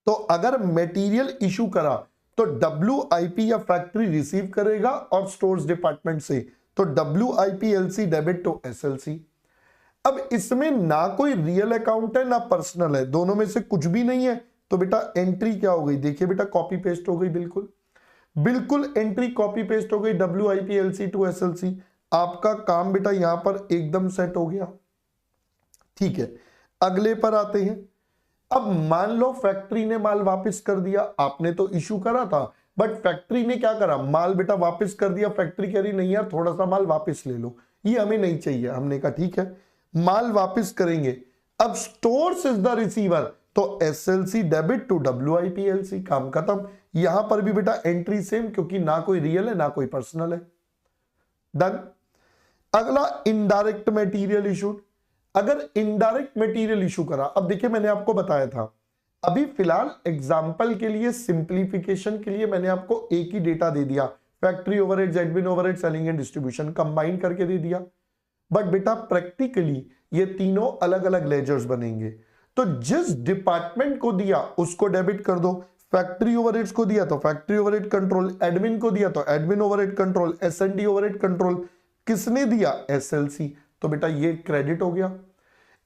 तो अगर मटेरियल इशू करा तो WIP या फैक्ट्री रिसीव करेगा और स्टोर्स डिपार्टमेंट से, तो WIPLC डेबिट टू SLC। अब इसमें ना कोई रियल अकाउंट है ना पर्सनल है, दोनों में से कुछ भी नहीं है। तो बेटा एंट्री क्या हो गई, देखिए बेटा कॉपी पेस्ट हो गई, बिल्कुल बिल्कुल एंट्री कॉपी पेस्ट हो गई, WIPLC टू SLC। आपका काम बेटा यहां पर एकदम सेट हो गया। ठीक है, अगले पर आते हैं। अब मान लो फैक्ट्री ने माल वापस कर दिया, आपने तो इशू करा था बट फैक्ट्री ने क्या करा, माल बेटा वापस कर दिया। फैक्ट्री कह रही नहीं यार थोड़ा सा माल वापस ले लो, ये हमें नहीं चाहिए। हमने कहा ठीक है माल वापस करेंगे। अब स्टोर्स इज द रिसीवर, तो SLC डेबिट टू WIPLC, काम खत्म। यहां पर भी बेटा एंट्री सेम, क्योंकि ना कोई रियल है ना कोई पर्सनल है। डन। अगला इनडायरेक्ट मटेरियल इशूड। अगर इनडायरेक्ट मटेरियल इशू करा, अब देखिए मैंने आपको बताया था, अभी फिलहाल एग्जांपल के लिए सिंप्लीफिकेशन के लिए मैंने आपको एक ही डेटा दे दिया, factory overheads, admin overheads, selling and distribution combine करके दे दिया। बट बेटा प्रैक्टिकली ये तीनों अलग अलग लेजर्स बनेंगे। तो जिस डिपार्टमेंट को दिया उसको डेबिट कर दो, फैक्ट्री ओवरहेड्स को दिया तो फैक्ट्री ओवरहेड कंट्रोल, एडमिन को दिया तो admin overhead control, S&D overhead control. किसने दिया, SLC, तो बेटा ये क्रेडिट हो गया।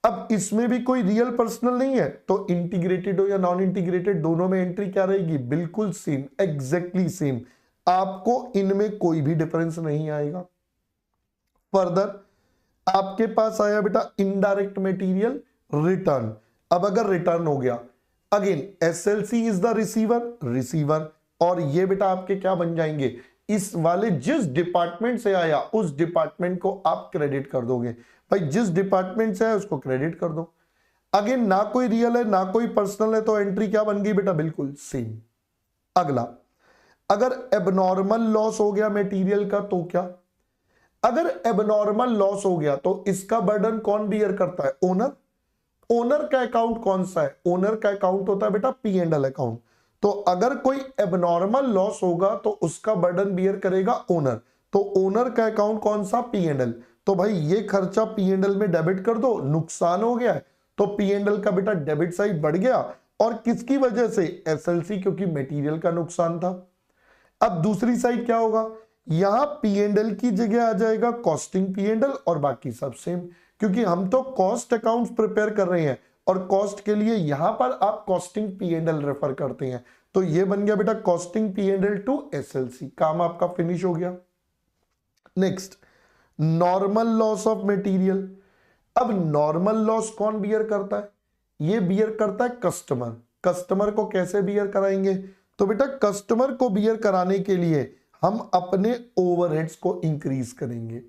अब इसमें भी कोई रियल पर्सनल नहीं है, तो इंटीग्रेटेड हो या नॉन इंटीग्रेटेड दोनों में एंट्री क्या रहेगी, बिल्कुल सेम, एग्जैक्टली सेम। आपको इनमें कोई भी डिफरेंस नहीं आएगा। फर्दर आपके पास आया बेटा इनडायरेक्ट मटेरियल रिटर्न। अब अगर रिटर्न हो गया, again SLC is the receiver, और ये बेटा आपके क्या बन जाएंगे, इस वाले जिस डिपार्टमेंट से आया उस डिपार्टमेंट को आप क्रेडिट कर दोगे। भाई जिस डिपार्टमेंट से आया उसको क्रेडिट कर दो। अगेन ना कोई रियल है ना कोई पर्सनल है, तो एंट्री क्या बन गई बेटा, बिल्कुल सेम। अगला, अगर एबनॉर्मल लॉस हो गया मटेरियल का तो क्या, अगर एबनॉर्मल लॉस हो गया तो इसका बर्डन कौन बियर करता है, ओनर। ओनर का अकाउंट कौन सा है, ओनर का अकाउंट होता है बेटा पी एंड एल अकाउंट। तो अगर कोई एबनॉर्मल लॉस होगा तो उसका बर्डन बियर करेगा ओनर। तो ओनर का अकाउंट कौन सा, पी एंड एल। तो भाई ये खर्चा पी एंड एल में डेबिट कर दो, नुकसान हो गया है तो पी एंड एल का बेटा डेबिट साइड बढ़ गया, और किसकी वजह से, एसएलसी, क्योंकि मटेरियल का नुकसान था। अब दूसरी साइड क्या होगा, यहां पी एंड एल की जगह आ जाएगा कॉस्टिंग पी एंड एल, और बाकी सब सेम, क्योंकि हम तो कॉस्ट अकाउंट्स प्रिपेयर कर रहे हैं और कॉस्ट के लिए यहां पर आप costing P and L refer करते हैं। तो ये बन गया बेटा costing P and L to SLC, काम आपका फिनिश हो गया। Next, normal loss of material. अब नॉर्मल लॉस कौन बियर करता है, ये बियर करता है कस्टमर। कस्टमर को कैसे बियर कराएंगे, तो बेटा कस्टमर को बियर कराने के लिए हम अपने ओवरहेड्स को इंक्रीज करेंगे।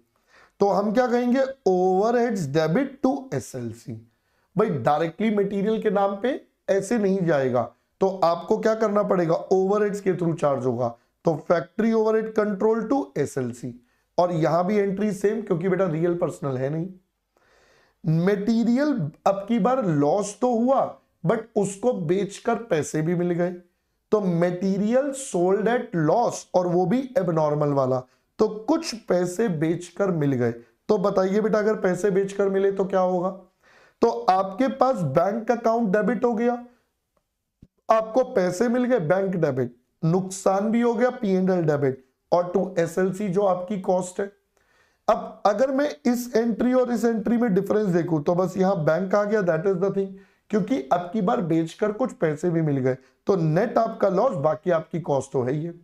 तो हम क्या कहेंगे, ओवरहेड्स डेबिट टू एसएलसी। भाई डायरेक्टली मटेरियल के नाम पे ऐसे नहीं जाएगा, तो आपको क्या करना पड़ेगा, ओवरहेड्स के थ्रू चार्ज होगा। तो factory overhead control to SLC, और यहां भी एंट्री सेम, क्योंकि बेटा रियल पर्सनल है नहीं। मटेरियल अब की बार लॉस तो हुआ, बट उसको बेचकर पैसे भी मिल गए, तो मटेरियल सोल्ड एट लॉस, और वो भी एबनॉर्मल वाला, तो कुछ पैसे बेचकर मिल गए। तो बताइए बेटा अगर पैसे बेचकर मिले तो क्या होगा, तो आपके पास बैंक अकाउंट डेबिट हो गया, आपको पैसे मिल गए बैंक डेबिट, नुकसान भी हो गया पी एंड एल डेबिट, और टू एसएलसी जो आपकी कॉस्ट है। अब अगर मैं इस एंट्री और इस एंट्री में डिफरेंस देखूं तो बस यहां बैंक आ गया, दैट इज द थिंग, क्योंकि अब की बार बेचकर कुछ पैसे भी मिल गए, तो नेट आपका लॉस, बाकी आपकी कॉस्ट तो है ही है।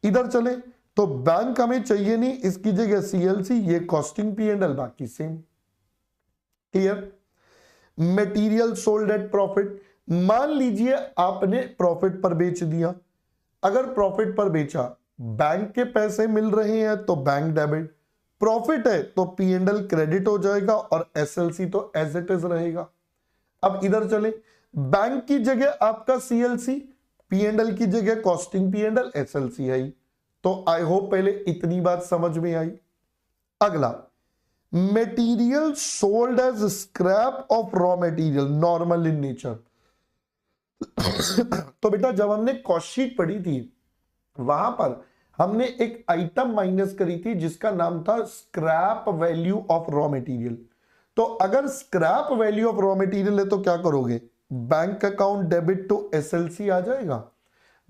इधर चले तो बैंक हमें चाहिए नहीं, इसकी जगह सीएलसी, ये कॉस्टिंग पी एंड एल, बाकी same. Clear. Material sold at profit, मान लीजिए आपने प्रॉफिट पर बेच दिया। अगर प्रॉफिट पर बेचा, बैंक के पैसे मिल रहे हैं तो बैंक डेबिट, प्रॉफिट है तो पी एंड एल क्रेडिट हो जाएगा, और एसएलसी तो एज इट इज रहेगा। अब इधर चले, बैंक की जगह आपका सीएलसी, पी एंड एल की जगह costing P and L, SLC है। तो आई होप पहले इतनी बात समझ में आई। अगला, material sold as scrap of raw material, normal in nature. तो बेटा जब हमने कॉस्ट शीट पढ़ी थी, वहां पर हमने एक आइटम माइनस करी थी जिसका नाम था scrap value of raw material. तो अगर scrap value of raw material है तो क्या करोगे, bank account debit to SLC आ जाएगा।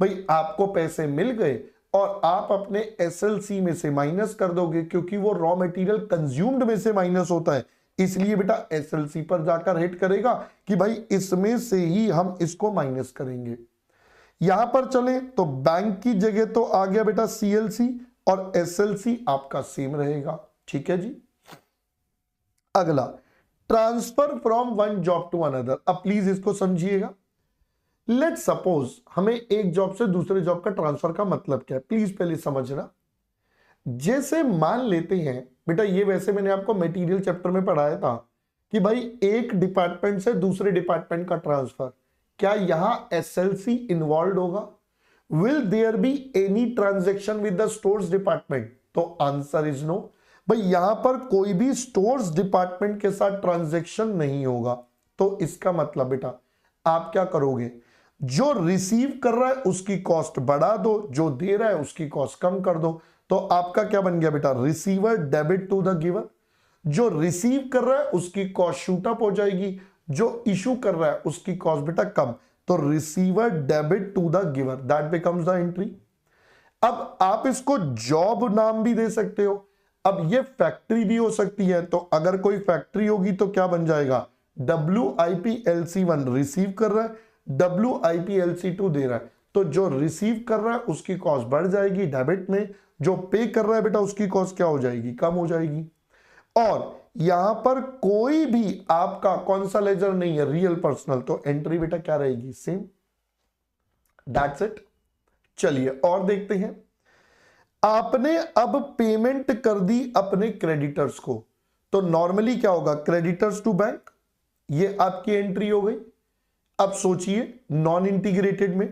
भाई आपको पैसे मिल गए और आप अपने एसएलसी में से माइनस कर दोगे, क्योंकि वो रॉ मटेरियल कंज्यूम्ड में से माइनस होता है, इसलिए बेटा एसएलसी पर जाकर हिट करेगा कि भाई इसमें से ही हम इसको माइनस करेंगे। यहां पर चले तो बैंक की जगह तो आ गया बेटा सीएलसी, और एसएलसी आपका सेम रहेगा। ठीक है जी। अगला, transfer from one job to another. अब प्लीज इसको समझिएगा। लेट सपोज हमें एक जॉब से दूसरे जॉब का ट्रांसफर का मतलब क्या है, प्लीज पहले समझना। जैसे मान लेते हैं बेटा, ये वैसे मैंने आपको मटेरियल चैप्टर में पढ़ाया था कि भाई एक डिपार्टमेंट से दूसरे डिपार्टमेंट का ट्रांसफर, क्या यहां एसएलसी इन्वॉल्व होगा, will there be any transaction with the stores department, तो आंसर इज नो। भाई यहां पर कोई भी स्टोर्स डिपार्टमेंट के साथ ट्रांजैक्शन नहीं होगा, तो इसका मतलब बेटा आप क्या करोगे, जो रिसीव कर रहा है उसकी कॉस्ट बढ़ा दो, जो दे रहा है उसकी कॉस्ट कम कर दो। तो आपका क्या बन गया बेटा, receiver debit to the giver. जो रिसीव कर रहा है उसकी कॉस्ट शूट अप हो जाएगी, जो इशू कर रहा है उसकी कॉस्ट बेटा कम, तो receiver debit to the giver, that becomes the entry. अब आप इसको जॉब नाम भी दे सकते हो, अब ये फैक्ट्री भी हो सकती है, तो अगर कोई फैक्ट्री होगी तो क्या बन जाएगा, WIPLC1 रिसीव कर रहा है, WIPLC2 दे रहा है, तो जो रिसीव कर रहा है उसकी कॉस्ट बढ़ जाएगी डेबिट में, जो पे कर रहा है बेटा उसकी कॉस्ट क्या हो जाएगी, कम हो जाएगी। और यहां पर कोई भी आपका कौन सा लेजर नहीं है, रियल पर्सनल, तो एंट्री बेटा क्या रहेगी, सेम। That's it. चलिए और देखते हैं। आपने अब पेमेंट कर दी अपने क्रेडिटर्स को, तो नॉर्मली क्या होगा, क्रेडिटर्स टू बैंक, ये आपकी एंट्री हो गई। अब सोचिए नॉन इंटीग्रेटेड में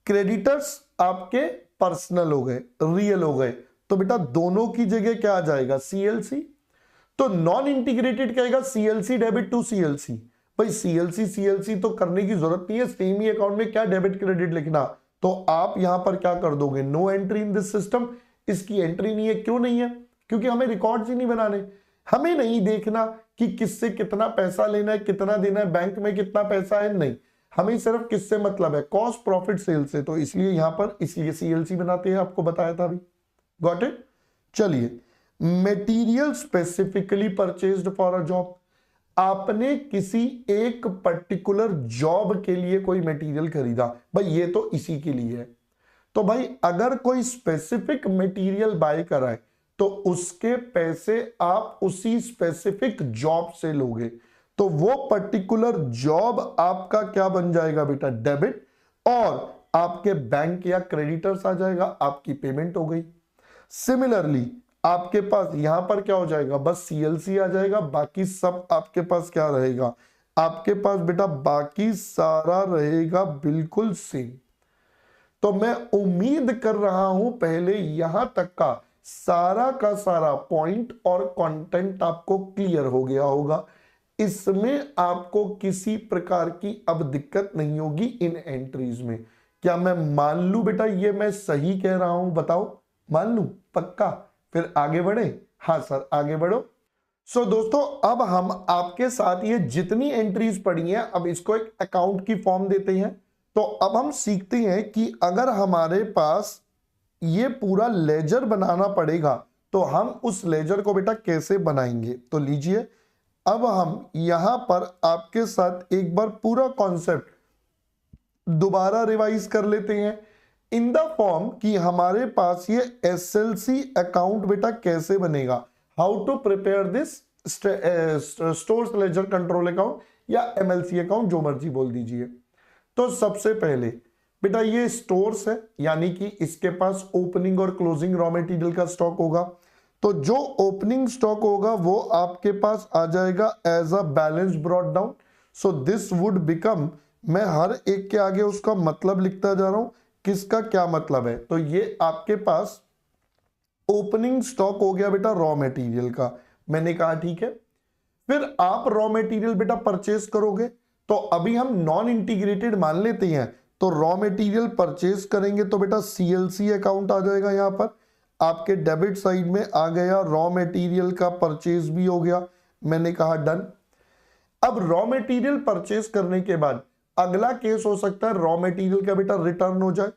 क्रेडिटर्स आपके पर्सनल हो गए, रियल हो गए, तो बेटा दोनों की जगह क्या आ जाएगा, सीएलसी। तो नॉन इंटीग्रेटेड कहेगा सीएलसी डेबिट टू सीएलसी। भाई सीएलसी सीएलसी तो करने की जरूरत नहीं है, सेम ही अकाउंट में क्या डेबिट क्रेडिट लिखना, तो आप यहां पर क्या कर दोगे, no entry in this system. इसकी एंट्री नहीं है, क्यों नहीं है, क्योंकि हमें रिकॉर्ड्स ही नहीं बनाने, हमें नहीं देखना कि किससे कितना पैसा लेना है, कितना देना है, बैंक में कितना पैसा है, नहीं, हमें सिर्फ किससे मतलब है, कॉस्ट प्रॉफिट सेल से, तो इसलिए यहां पर इसलिए सीएलसी बनाते हैं, आपको बताया था अभी। Got it. चलिए, material specifically purchased for a job, आपने किसी एक पर्टिकुलर जॉब के लिए कोई मटेरियल खरीदा, भाई ये तो इसी के लिए है, तो भाई अगर कोई स्पेसिफिक मटेरियल बाय कराए तो उसके पैसे आप उसी स्पेसिफिक जॉब से लोगे, तो वो पर्टिकुलर जॉब आपका क्या बन जाएगा बेटा, डेबिट, और आपके बैंक या क्रेडिटर्स आ जाएगा, आपकी पेमेंट हो गई। सिमिलरली आपके पास यहां पर क्या हो जाएगा, बस सीएलसी आ जाएगा, बाकी सब आपके पास क्या रहेगा, आपके पास बेटा बाकी सारा रहेगा बिल्कुल सेम। तो मैं उम्मीद कर रहा हूं पहले यहां तक का सारा पॉइंट और कंटेंट आपको क्लियर हो गया होगा, इसमें आपको किसी प्रकार की अब दिक्कत नहीं होगी इन एंट्रीज में। क्या मैं मान लूं बेटा ये मैं सही कह रहा हूं, बताओ, मान लूं, पक्का, फिर आगे बढ़े। हाँ सर आगे बढ़ो। सो दोस्तों अब हम आपके साथ ये जितनी एंट्रीज पढ़ी हैं, अब इसको एक अकाउंट की फॉर्म देते हैं। तो अब हम सीखते हैं कि अगर हमारे पास ये पूरा लेजर बनाना पड़ेगा तो हम उस लेजर को बेटा कैसे बनाएंगे। तो लीजिए, अब हम यहां पर आपके साथ एक बार पूरा कॉन्सेप्ट दोबारा रिवाइज कर लेते हैं इन द फॉर्म कि हमारे पास ये एसएलसी अकाउंट बेटा कैसे बनेगा, how to prepare this stores ledger control account या एमएलसी अकाउंट, जो मर्जी बोल दीजिए। तो सबसे पहले बेटा ये स्टोर्स है, यानी कि इसके पास ओपनिंग और क्लोजिंग रॉ मटेरियल का स्टॉक होगा, तो जो ओपनिंग स्टॉक होगा वो आपके पास आ जाएगा as a balance brought down. So this would become, मैं हर एक के आगे उसका मतलब लिखता जा रहा हूं, किसका क्या मतलब है, तो ये आपके पास ओपनिंग स्टॉक हो गया बेटा रॉ मटेरियल का, मैंने कहा ठीक है। फिर आप रॉ मटेरियल बेटा परचेस करोगे, तो अभी हम नॉन इंटीग्रेटेड मान लेते हैं, तो रॉ मटेरियल परचेस करेंगे तो बेटा सीएलसी अकाउंट आ जाएगा, यहां पर आपके डेबिट साइड में आ गया, रॉ मटेरियल का परचेस भी हो गया, मैंने कहा डन। अब रॉ मटेरियल परचेस करने के बाद अगला केस हो सकता है रॉ मटेरियल का बेटा रिटर्न हो जाए।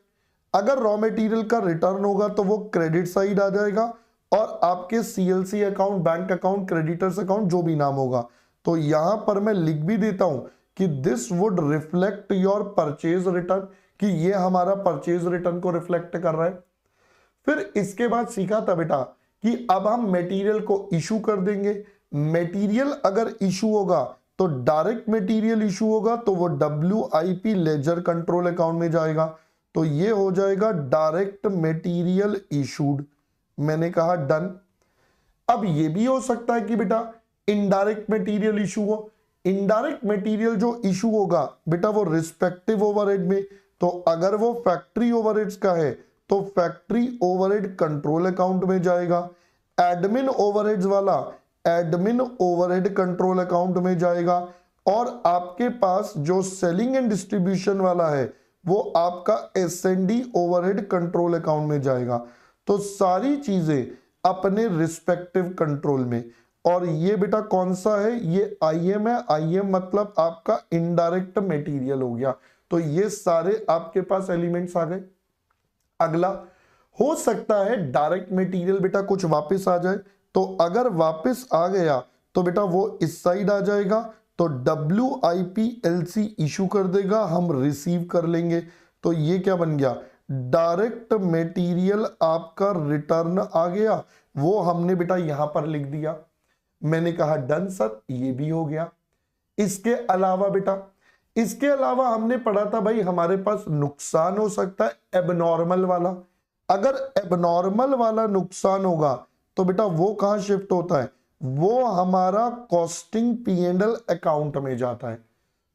अगर रॉ मटेरियल का रिटर्न होगा तो वो क्रेडिट साइड आ जाएगा और आपके CLC account, bank account, creditors account, जो भी नाम होगा, तो यहां पर मैं लिख भी देता हूं कि this would reflect your purchase return, कि ये हमारा परचेज रिटर्न को रिफ्लेक्ट कर रहा है। फिर इसके बाद सीखा था बेटा कि अब हम मटेरियल को इशू कर देंगे। मटेरियल अगर इशू होगा तो डायरेक्ट मटेरियल इशू होगा, तो वो WIP लेजर कंट्रोल अकाउंट में जाएगा, तो ये हो जाएगा डायरेक्ट मटेरियल इशूड, मैंने कहा डन। अब ये भी हो सकता है कि बेटा इनडायरेक्ट मटेरियल इशू हो, इनडायरेक्ट मटेरियल जो इशू होगा बेटा वो रिस्पेक्टिव ओवरहेड में, तो अगर वो फैक्ट्री ओवरहेड्स का है तो फैक्ट्री ओवरहेड कंट्रोल अकाउंट में जाएगा, एडमिन ओवरहेड्स वाला एडमिन ओवरहेड कंट्रोल अकाउंट में जाएगा, और आपके पास जो सेलिंग एंड डिस्ट्रीब्यूशन वाला है वो आपका एसएनडी ओवरहेड कंट्रोल अकाउंट में जाएगा। तो सारी चीजें अपने रिस्पेक्टिव कंट्रोल में। और ये बेटा कौन सा है, ये आईएम है, आईएम मतलब आपका इनडायरेक्ट मटेरियल हो गया, तो ये सारे आपके पास एलिमेंट्स आ गए। अगला हो सकता है डायरेक्ट मटेरियल बेटा कुछ वापस आ जाए, तो अगर वापस आ गया तो बेटा वो इस साइड आ जाएगा, तो WIPLC इशू कर देगा, हम रिसीव कर लेंगे, तो ये क्या बन गया, डायरेक्ट मटेरियल आपका रिटर्न आ गया, वो हमने बेटा यहां पर लिख दिया। मैंने कहा डन सर, ये भी हो गया। इसके अलावा बेटा, इसके अलावा हमने पढ़ा था भाई हमारे पास नुकसान हो सकता है एबनॉर्मल वाला। अगर एबनॉर्मल वाला नुकसान होगा तो बेटा वो कहां शिफ्ट होता है, वो हमारा कॉस्टिंग P&L अकाउंट में जाता है।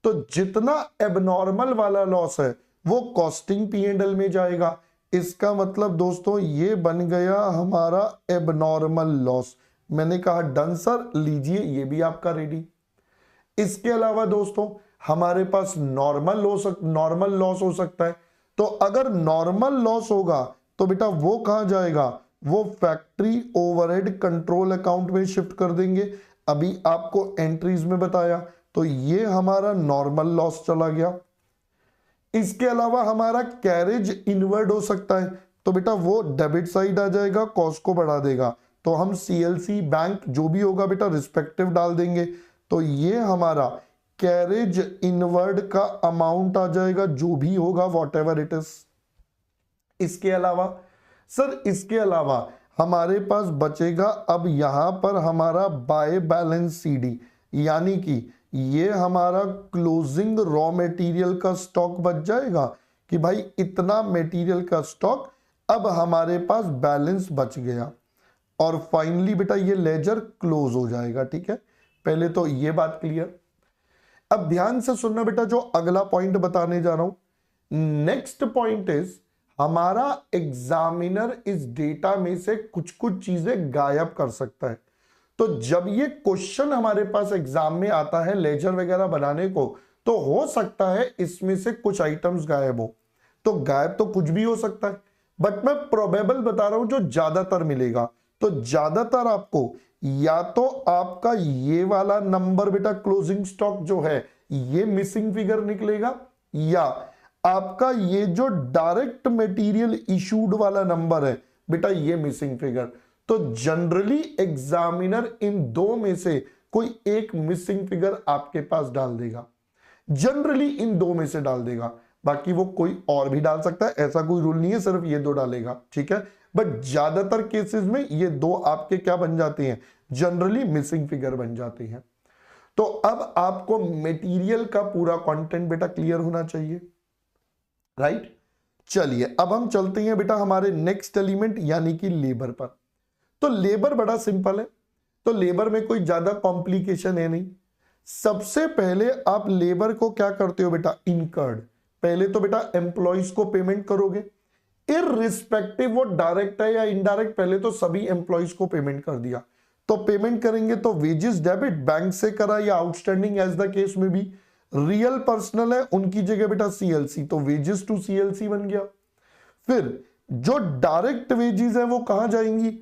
तो जितना एबनॉर्मल वाला लॉस है वो कॉस्टिंग P&L में जाएगा। इसका मतलब दोस्तों ये बन गया हमारा एबनॉर्मल लॉस। मैंने कहा डन सर, लीजिए ये भी आपका रेडी। इसके अलावा दोस्तों हमारे पास नॉर्मल लॉस हो सकता है। तो अगर नॉर्मल लॉस होगा तो बेटा वो कहां जाएगा, वो फैक्ट्री ओवरहेड कंट्रोल अकाउंट में शिफ्ट कर देंगे। अभी आपको एंट्रीज में बताया, तो ये हमारा नॉर्मल लॉस चला गया। इसके अलावा हमारा कैरेज इनवर्ड हो सकता है, तो बेटा वो डेबिट साइड आ जाएगा, कॉस्ट को बढ़ा देगा। तो हम CLC बैंक जो भी होगा बेटा रिस्पेक्टिव डाल देंगे। तो ये हमारा कैरेज इनवर्ड का अमाउंट आ जाएगा, जो भी होगा वॉट एवर इट इज। इसके अलावा सर, इसके अलावा हमारे पास बचेगा अब यहां पर हमारा बाय बैलेंस CD, यानी कि ये हमारा क्लोजिंग रॉ मटेरियल का स्टॉक बच जाएगा कि भाई इतना मटेरियल का स्टॉक अब हमारे पास बैलेंस बच गया। और फाइनली बेटा ये लेजर क्लोज हो जाएगा। ठीक है, पहले तो ये बात क्लियर। अब ध्यान से सुनना बेटा, जो अगला पॉइंट बताने जा रहा हूं, नेक्स्ट पॉइंट इज हमारा एग्जामिनर इस डेटा में से कुछ कुछ चीजें गायब कर सकता है। तो जब ये क्वेश्चन हमारे पास एग्जाम में आता है लेजर वगैरह बनाने को, तो हो सकता है इसमें से कुछ आइटम्स गायब हो। तो गायब तो कुछ भी हो सकता है, बट मैं प्रोबेबल बता रहा हूं जो ज्यादातर मिलेगा। तो ज्यादातर आपको या तो आपका ये वाला नंबर बेटा क्लोजिंग स्टॉक जो है ये मिसिंग फिगर निकलेगा, या आपका ये जो डायरेक्ट मटेरियल इशूड वाला नंबर है बेटा ये मिसिंग फिगर। तो जनरली एग्जामिनर इन दो में से कोई एक मिसिंग फिगर आपके पास डाल देगा, जनरली इन दो में से डाल देगा। बाकी वो कोई और भी डाल सकता है, ऐसा कोई रूल नहीं है, सिर्फ ये दो डालेगा। ठीक है, बट ज्यादातर केसेस में ये दो आपके क्या बन जाते हैं, जनरली मिसिंग फिगर बन जाते हैं। तो अब आपको मटेरियल का पूरा कंटेंट बेटा क्लियर होना चाहिए, राइट। चलिए अब हम चलते हैं बेटा हमारे नेक्स्ट एलिमेंट यानी कि लेबर पर। तो लेबर बड़ा सिंपल है, तो लेबर में कोई ज्यादा कॉम्प्लिकेशन है नहीं। सबसे पहले आप लेबर को क्या करते हो बेटा, इनकर्ड। पहले तो बेटा एम्प्लॉइज को पेमेंट करोगे, इररिस्पेक्टिव वो डायरेक्ट है या इनडायरेक्ट, पहले तो सभी एम्प्लॉइज को पेमेंट कर दिया। तो पेमेंट करेंगे तो वेजेस डेबिट बैंक से करा या आउटस्टैंडिंग एज द केस में भी। रियल पर्सनल है उनकी जगह बेटा CLC, तो वेजेस टू CLC बन गया। फिर जो डायरेक्ट वेजेस है वो कहां जाएंगी,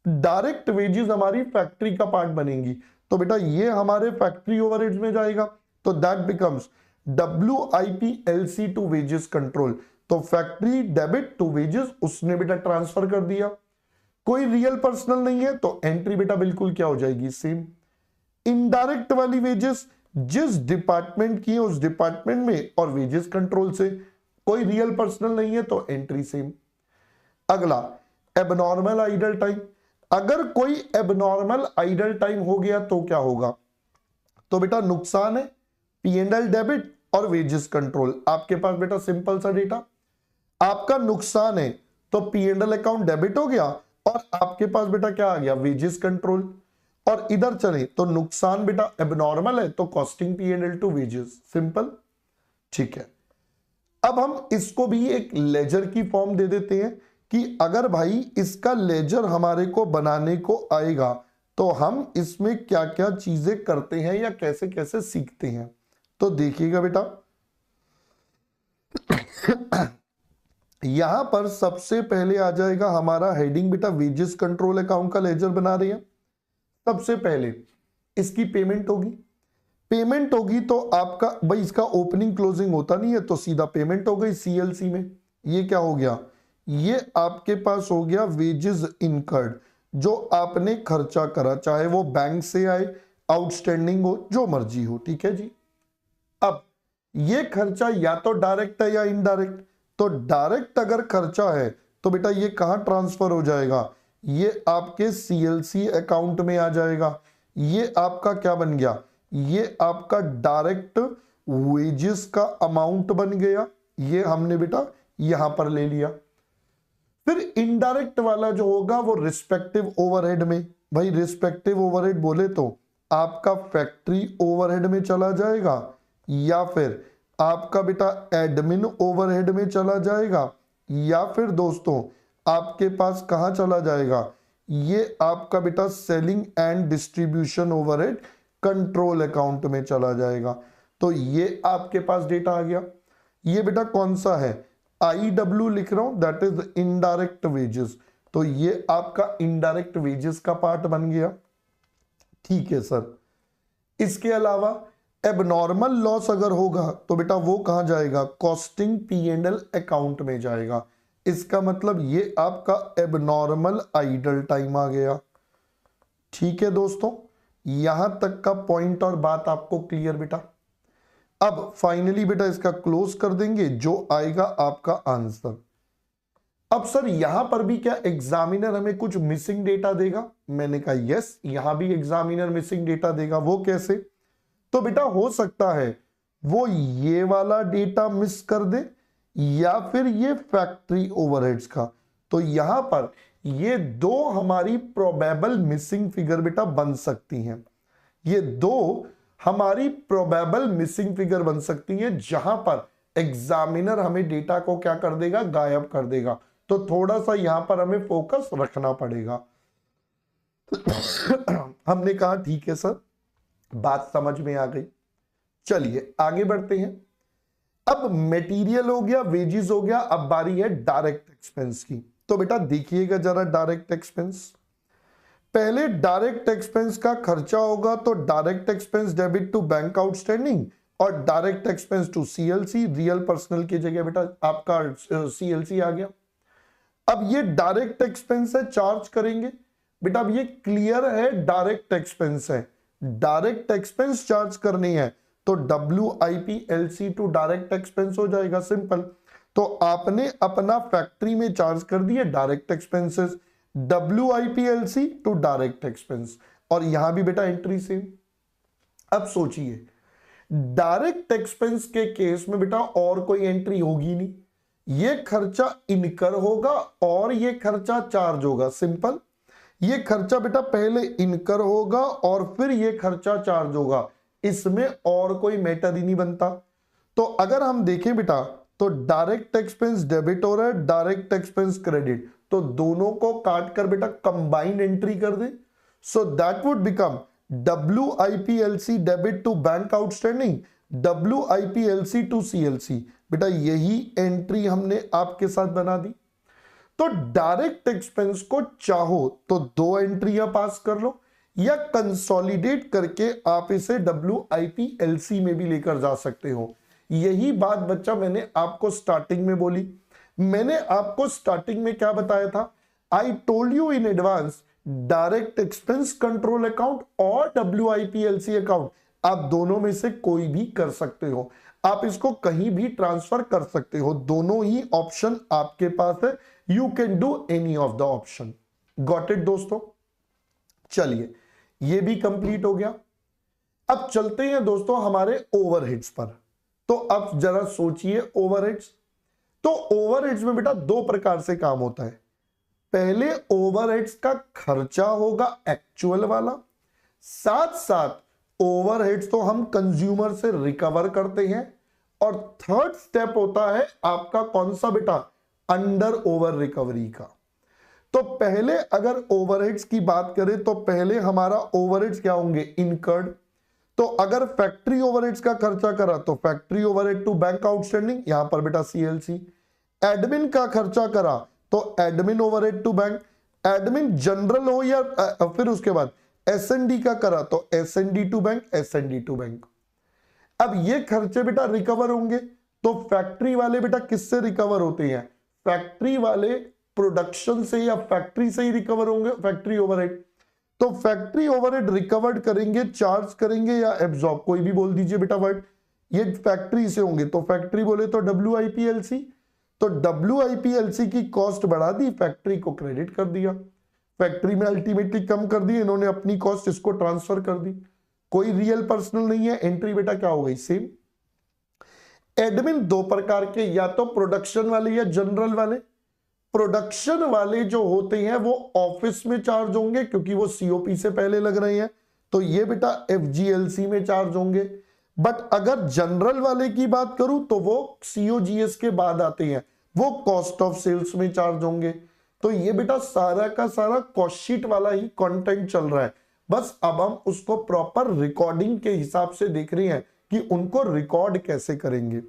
डायरेक्ट वेजेस हमारी फैक्ट्री का पार्ट बनेंगी, तो बेटा ये हमारे फैक्ट्री ओवरहेड्स में जाएगा। तो that becomes WIPLC to wages control. तो फैक्ट्री डेबिट टू वेजेस उसने बेटा ट्रांसफर कर दिया। कोई रियल पर्सनल नहीं है तो एंट्री बेटा बिल्कुल क्या हो जाएगी, सेम। इनडायरेक्ट वाली वेजेस जिस डिपार्टमेंट की है उस डिपार्टमेंट में और वेजेस कंट्रोल से, कोई रियल पर्सनल नहीं है तो एंट्री सेम। अगला एबनॉर्मल आइडल टाइम। अगर कोई एबनॉर्मल आइडल टाइम हो गया तो क्या होगा, तो बेटा नुकसान है P&L डेबिट और वेजेस कंट्रोल। आपके पास बेटा सिंपल सा डेटा, आपका नुकसान है तो P&L अकाउंट डेबिट हो गया और आपके पास बेटा क्या आ गया, वेजेस कंट्रोल। और इधर चले तो नुकसान बेटा एबनॉर्मल है तो costing P&L to wages, simple. ठीक है, अब हम इसको भी एक लेजर की फॉर्म दे देते हैं कि अगर भाई इसका लेजर हमारे को बनाने को आएगा तो हम इसमें क्या क्या चीजें करते हैं या कैसे कैसे सीखते हैं। तो देखिएगा बेटा यहां पर सबसे पहले आ जाएगा हमारा हेडिंग बेटा वेजेस कंट्रोल अकाउंट का लेजर बना रहे हैं। सबसे पहले इसकी पेमेंट होगी, पेमेंट होगी तो आपका भाई इसका ओपनिंग क्लोजिंग होता नहीं है तो सीधा पेमेंट हो गई CLC में। ये क्या हो गया, ये आपके पास हो गया वेजेस इनकर्ड, जो आपने खर्चा करा, चाहे वो बैंक से आए आउटस्टैंडिंग हो जो मर्जी हो। ठीक है जी, अब ये खर्चा या तो डायरेक्ट है या इनडायरेक्ट। तो डायरेक्ट अगर खर्चा है तो बेटा ये कहां ट्रांसफर हो जाएगा, ये आपके सीएलसी अकाउंट में आ जाएगा। ये आपका क्या बन गया, ये आपका डायरेक्ट वेजेस का अमाउंट बन गया। ये हमने बेटा यहां पर ले लिया। फिर इनडायरेक्ट वाला जो होगा वो रिस्पेक्टिव ओवरहेड में, भाई रिस्पेक्टिव ओवरहेड बोले तो आपका फैक्ट्री ओवरहेड में चला जाएगा या फिर आपका बेटा एडमिन ओवरहेड में चला जाएगा या फिर दोस्तों आपके पास कहां चला जाएगा, ये आपका बेटा selling and distribution overhead control account में चला जाएगा। तो ये आपके पास डेटा आ गया। ये बेटा कौन सा है, IW लिख रहा हूं, दैट इज इनडायरेक्ट वेजेस। तो ये आपका इनडायरेक्ट वेजेस का पार्ट बन गया। ठीक है सर, इसके अलावा एबनॉर्मल लॉस अगर होगा तो बेटा वो कहां जाएगा, कॉस्टिंग P&L अकाउंट में जाएगा। इसका मतलब ये आपका एबनॉर्मल आइडल टाइम आ गया। ठीक है दोस्तों, यहां तक का पॉइंट और बात आपको क्लियर बेटा। अब फाइनली बेटा इसका क्लोज कर देंगे, जो आएगा आपका आंसर। अब सर यहां पर भी क्या एग्जामिनर हमें कुछ मिसिंग डेटा देगा, मैंने कहा यस, यहां भी एग्जामिनर मिसिंग डेटा देगा। वो कैसे, तो बेटा हो सकता है वो ये वाला डेटा मिस कर दे या फिर ये फैक्ट्री ओवरहेड्स का। तो यहां पर ये दो हमारी प्रोबेबल मिसिंग फिगर बेटा बन सकती हैं। ये दो हमारी प्रोबेबल मिसिंग फिगर बन सकती है जहां पर एग्जामिनर हमें डेटा को क्या कर देगा, गायब कर देगा। तो थोड़ा सा यहां पर हमें फोकस रखना पड़ेगा। हमने कहा ठीक है सर, बात समझ में आ गई। चलिए आगे बढ़ते हैं। अब मटेरियल हो गया, वेजेस हो गया, अब बारी है डायरेक्ट एक्सपेंस की। तो बेटा देखिएगा जरा डायरेक्ट एक्सपेंस। पहले डायरेक्ट एक्सपेंस का खर्चा होगा तो direct expense debit to bank outstanding और direct expense to CLC, real personal की जगह बेटा आपका सीएलसी आ गया। अब ये डायरेक्ट एक्सपेंस है, चार्ज करेंगे बेटा। अब ये क्लियर है डायरेक्ट एक्सपेंस है, डायरेक्ट एक्सपेंस चार्ज करनी है तो WIPLC टू डायरेक्ट एक्सपेंस हो जाएगा, सिंपल। तो आपने अपना फैक्ट्री में चार्ज कर दिए direct expenses, WIPLC to direct expense, और यहां भी बेटा एंट्री सेम। अब सोचिए डायरेक्ट एक्सपेंस के केस में बेटा और कोई एंट्री होगी नहीं, ये खर्चा इनकर होगा और ये खर्चा चार्ज होगा, सिंपल। ये खर्चा बेटा पहले इनकर होगा और फिर ये खर्चा चार्ज होगा, इसमें और कोई मैटर ही नहीं बनता। तो अगर हम देखें बेटा तो डायरेक्ट एक्सपेंस डेबिट हो रहा है, डायरेक्ट एक्सपेंस क्रेडिट, तो दोनों को काट कर बेटा कंबाइंड एंट्री कर दे। So that would become WIPLC debit to bank outstanding, WIPLC to CLC। बेटा यही एंट्री हमने आपके साथ बना दी। तो डायरेक्ट एक्सपेंस को चाहो तो दो एंट्रियां पास कर लो या कंसोलिडेट करके आप इसे WIPLC में भी लेकर जा सकते हो। यही बात बच्चा मैंने आपको स्टार्टिंग में बोली। मैंने आपको स्टार्टिंग में क्या बताया था, I told you in advance direct expense control account और WIPLC अकाउंट, आप दोनों में से कोई भी कर सकते हो, आप इसको कहीं भी ट्रांसफर कर सकते हो, दोनों ही ऑप्शन आपके पास है। You can do any of the option. Got it दोस्तों। चलिए ये भी कंप्लीट हो गया। अब चलते हैं दोस्तों हमारे ओवरहेड्स पर। तो अब जरा सोचिए ओवरहेड्स। तो ओवरहेड्स में बेटा दो प्रकार से काम होता है। पहले ओवरहेड्स का खर्चा होगा एक्चुअल वाला, साथ साथ ओवरहेड्स तो हम कंज्यूमर से रिकवर करते हैं, और थर्ड स्टेप होता है आपका कौन सा बेटा, अंडर ओवर रिकवरी का। तो पहले अगर ओवरहेड्स की बात करें तो पहले हमारा ओवरहेड्स क्या होंगे, इनकर्ड। तो अगर फैक्ट्री ओवरहेड्स का खर्चा करा तो factory overhead to bank outstanding, यहां पर बेटा CLC। एडमिन का खर्चा करा तो admin overhead to bank, admin general हो या फिर उसके बाद S&D का करा तो S&D to bank, S&D to bank. अब ये खर्चे बेटा रिकवर होंगे तो फैक्ट्री वाले बेटा किससे रिकवर होते हैं, फैक्ट्री वाले प्रोडक्शन से या फैक्ट्री से ही रिकवर होंगे, फैक्ट्री ओवरहेड। तो फैक्ट्री ओवरहेड रिकवर्ड करेंगे, चार्ज करेंगे या एब्जॉर्ब, कोई भी बोल दीजिए बेटा वर्ड। ये फैक्ट्री से होंगे तो फैक्ट्री बोले तो WIPLC, तो WIPLC की कॉस्ट बढ़ा दी, फैक्ट्री को क्रेडिट कर दिया। फैक्ट्री में अल्टीमेटली कम कर दी, इन्होंने अपनी कॉस्ट इसको ट्रांसफर कर दी, कोई रियल पर्सनल नहीं है, एंट्री बेटा क्या हो गई सेम। एडमिन दो प्रकार के, या तो प्रोडक्शन वाले या जनरल वाले। प्रोडक्शन वाले जो होते हैं वो ऑफिस में चार्ज होंगे क्योंकि वो सीओपी से पहले लग रहे हैं, तो ये बेटा एफजीएलसी में चार्ज होंगे। बट अगर जनरल वाले की बात करूं तो वो सीओजीएस के बाद आते हैं, वो कॉस्ट ऑफ सेल्स में चार्ज होंगे। तो ये बेटा सारा का सारा कॉस्ट शीट वाला ही कंटेंट चल रहा है, बस अब हम उसको प्रॉपर रिकॉर्डिंग के हिसाब से देख रहे हैं कि उनको रिकॉर्ड कैसे करेंगे।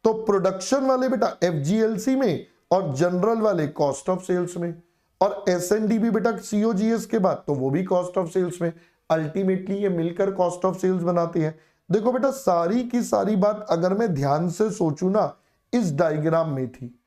तो प्रोडक्शन वाले बेटा एफजीएलसी में और जनरल वाले कॉस्ट ऑफ सेल्स में, और एसएनडी भी बेटा सीओजीएस के बाद तो वो भी कॉस्ट ऑफ सेल्स में। अल्टीमेटली ये मिलकर कॉस्ट ऑफ सेल्स बनाते हैं। देखो बेटा सारी की सारी बात अगर मैं ध्यान से सोचूं ना, इस डायग्राम में थी,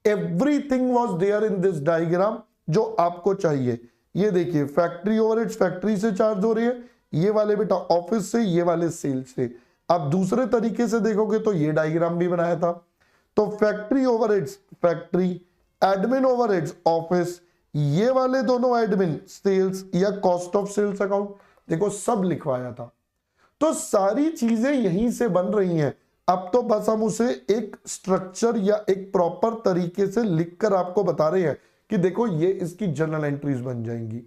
everything was there in this diagram जो आपको चाहिए। ये देखिए फैक्ट्री ओवरहेड्स फैक्ट्री से चार्ज हो रही है, ये वाले बेटा ऑफिस से, ये वाले सेल्स से। अब दूसरे तरीके से देखोगे तो ये डायग्राम भी बनाया था, तो factory overheads factory, admin overheads office, ये वाले दोनों एडमिन सेल्स या कॉस्ट ऑफ सेल्स अकाउंट, देखो सब लिखवाया था। तो सारी चीजें यहीं से बन रही हैं। अब तो बस हम उसे एक स्ट्रक्चर या एक प्रॉपर तरीके से लिखकर आपको बता रहे हैं कि देखो ये इसकी जनरल एंट्रीज बन जाएंगी।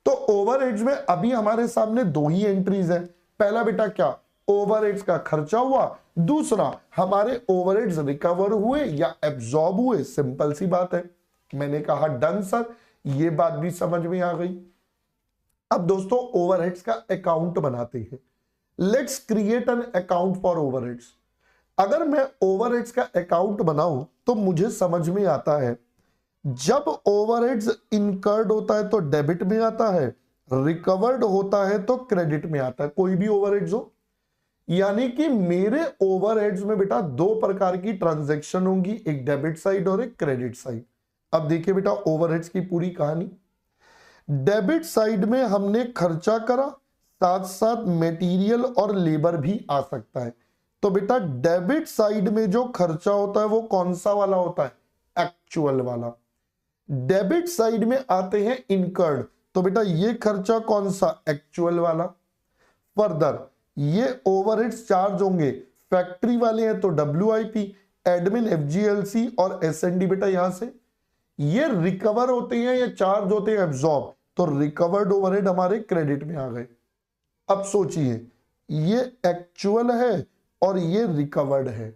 तो ओवरहेड्स में अभी हमारे सामने दो ही एंट्रीज हैं। पहला बेटा क्या, ओवरहेड्स का खर्चा हुआ, दूसरा हमारे ओवरहेड्स रिकवर हुए या एब्जॉर्ब हुए। सिंपल सी बात है, मैंने कहा डन सर, ये बात भी समझ में आ गई। अब दोस्तों ओवरहेड्स का अकाउंट बनाते हैं। Let's create an account for overheads. अगर मैं ओवरहेड्स का अकाउंट बनाऊं तो मुझे समझ में आता है, जब ओवरहेड्स इनकर्ड होता है तो डेबिट में आता है, रिकवर्ड होता है तो क्रेडिट में आता है, कोई भी ओवरहेड्स हो। यानी कि मेरे ओवरहेड्स में बेटा दो प्रकार की ट्रांजैक्शन होंगी, एक डेबिट साइड और एक क्रेडिट साइड। अब देखिए बेटा ओवरहेड्स की पूरी कहानी। डेबिट साइड में हमने खर्चा करा, साथ साथ मटेरियल और लेबर भी आ सकता है। तो बेटा डेबिट साइड में जो खर्चा होता है वो कौन सा वाला होता है, एक्चुअल वाला। डेबिट साइड में आते हैं इनकर्ड, तो बेटा ये खर्चा कौन सा, एक्चुअल वाला। फर्दर ये ओवरहेड्स चार्ज होंगे, फैक्ट्री वाले हैं तो WIP, एडमिन एफजीएलसी और एसएनडी बेटा यहां से। ये रिकवर होते हैं या चार्ज होते हैं एब्जॉर्ब, तो रिकवर्ड ओवरहेड हमारे क्रेडिट में आ गए। अब सोचिए ये एक्चुअल है और ये रिकवर्ड है।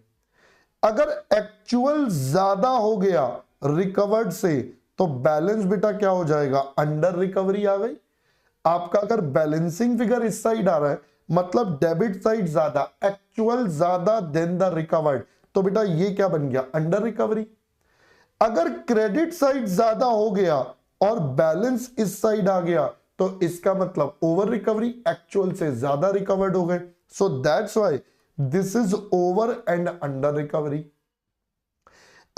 अगर एक्चुअल ज्यादा हो गया रिकवर्ड से तो बैलेंस बेटा क्या हो जाएगा, अंडर रिकवरी आ गई। आपका अगर बैलेंसिंग फिगर इस साइड आ रहा है मतलब डेबिट साइड ज्यादा, एक्चुअल ज्यादा देन द रिकवर्ड, तो बेटा ये क्या बन गया, अंडर रिकवरी। अगर क्रेडिट साइड ज्यादा हो गया और बैलेंस इस साइड आ गया तो इसका मतलब ओवर रिकवरी, एक्चुअल से ज्यादा रिकवर्ड हो गए। So that's why this is over and under recovery.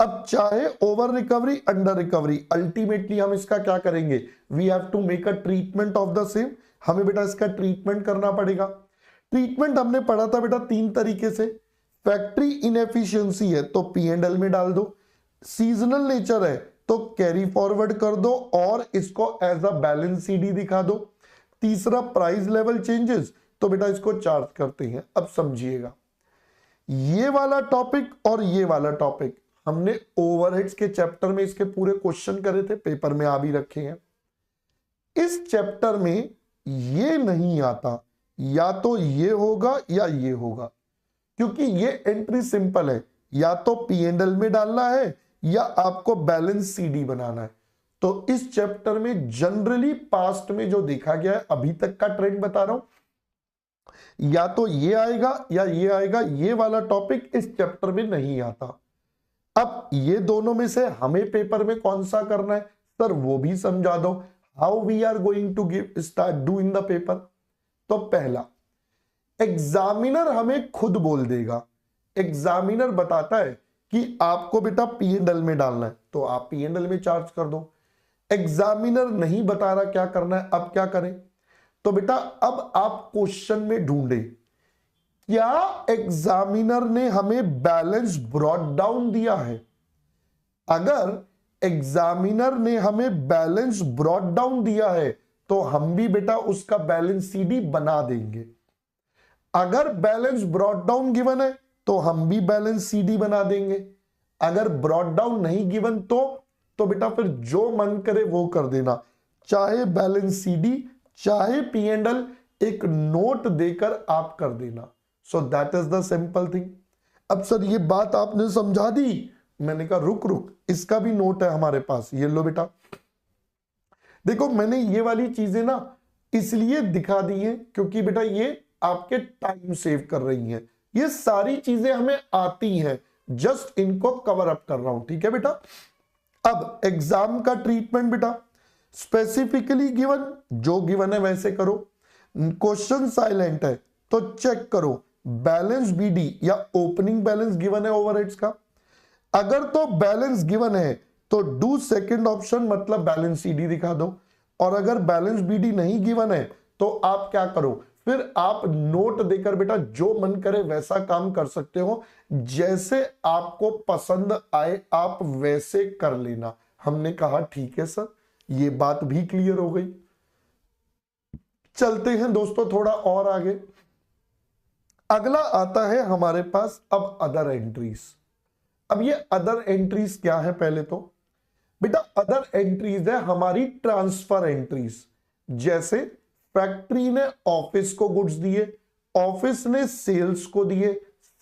अब चाहे over recovery under recovery, ultimately हम इसका क्या करेंगे, we have to make a treatment of the same. हमें बेटा इसका ट्रीटमेंट करना पड़ेगा। ट्रीटमेंट हमने पढ़ा था बेटा तीन तरीके से। फैक्ट्री इनएफिशिएंसी है तो P&L में डाल दो, सीजनल नेचर है तो कैरी फॉरवर्ड कर दो और इसको एज अ बैलेंस CD दिखा दो। तीसरा प्राइस लेवल चेंजेस, तो बेटा इसको चार्ज करते हैं। अब समझिएगा ये वाला टॉपिक और ये वाला टॉपिक हमने ओवरहेड्स के चैप्टर में इसके पूरे क्वेश्चन करे थे, पेपर में आ भी रखे हैं। इस चैप्टर में ये नहीं आता, या तो ये होगा या ये होगा, क्योंकि ये एंट्री सिंपल है, या तो P&L में डालना है या आपको बैलेंस CD बनाना है। तो इस चैप्टर में जनरली पास्ट में जो देखा गया है, अभी तक का ट्रेंड बता रहा हूं, या तो ये आएगा या ये आएगा। ये वाला टॉपिक इस चैप्टर में नहीं आता। अब ये दोनों में से हमें पेपर में कौन सा करना है सर, वो भी समझा दो। How we are going to start do in the paper. तो पहला, एग्जामिनर हमें खुद बोल देगा। एग्जामिनर बताता है कि आपको बेटा P&L में डालना है तो आप P&L में चार्ज कर दो। एग्जामिनर नहीं बता रहा क्या करना है, अब क्या करें, तो बेटा अब आप क्वेश्चन में ढूंढे क्या एग्जामिनर ने हमें बैलेंस ब्रॉट डाउन दिया है। अगर एग्जामिनर ने हमें बैलेंस ब्रॉट डाउन दिया है तो हम भी बेटा उसका बैलेंस सीडी बना देंगे। अगर बैलेंस ब्रॉट डाउन गिवन है तो हम भी बैलेंस सीडी बना देंगे। अगर ब्रॉट डाउन नहीं गिवन तो बेटा फिर जो मन करे वो कर देना, चाहे बैलेंस सीडी चाहे पी एंड एल, एक नोट देकर आप कर देना। सो that is the simple thing. अब सर ये बात आपने समझा दी, मैंने कहा रुक रुक, इसका भी नोट है हमारे पास, ये लो बेटा। देखो मैंने ये वाली चीजें ना इसलिए दिखा दी है क्योंकि बेटा ये आपके टाइम सेव कर रही हैं। ये सारी चीजें हमें आती हैं, जस्ट इनको कवर अप कर रहा हूं, ठीक है बेटा। अब एग्जाम का ट्रीटमेंट बेटा, स्पेसिफिकली गिवन, जो गिवन है वैसे करो। क्वेश्चन साइलेंट है तो चेक करो बैलेंस बीडी या ओपनिंग बैलेंस गिवन है ओवरहेड्स का। अगर तो बैलेंस गिवन है तो डू सेकंड ऑप्शन, मतलब बैलेंस सीडी दिखा दो। और अगर बैलेंस बीडी नहीं गिवन है तो आप क्या करो, फिर आप नोट देकर बेटा जो मन करे वैसा काम कर सकते हो, जैसे आपको पसंद आए आप वैसे कर लेना। हमने कहा ठीक है सर, ये बात भी क्लियर हो गई। चलते हैं दोस्तों थोड़ा और आगे। अगला आता है हमारे पास अब अदर एंट्रीज। अब ये अदर एंट्रीज क्या है, पहले तो बेटा अदर एंट्रीज है हमारी ट्रांसफर एंट्रीज। जैसे फैक्ट्री ने ऑफिस को गुड्स दिए, ऑफिस ने सेल्स को दिए,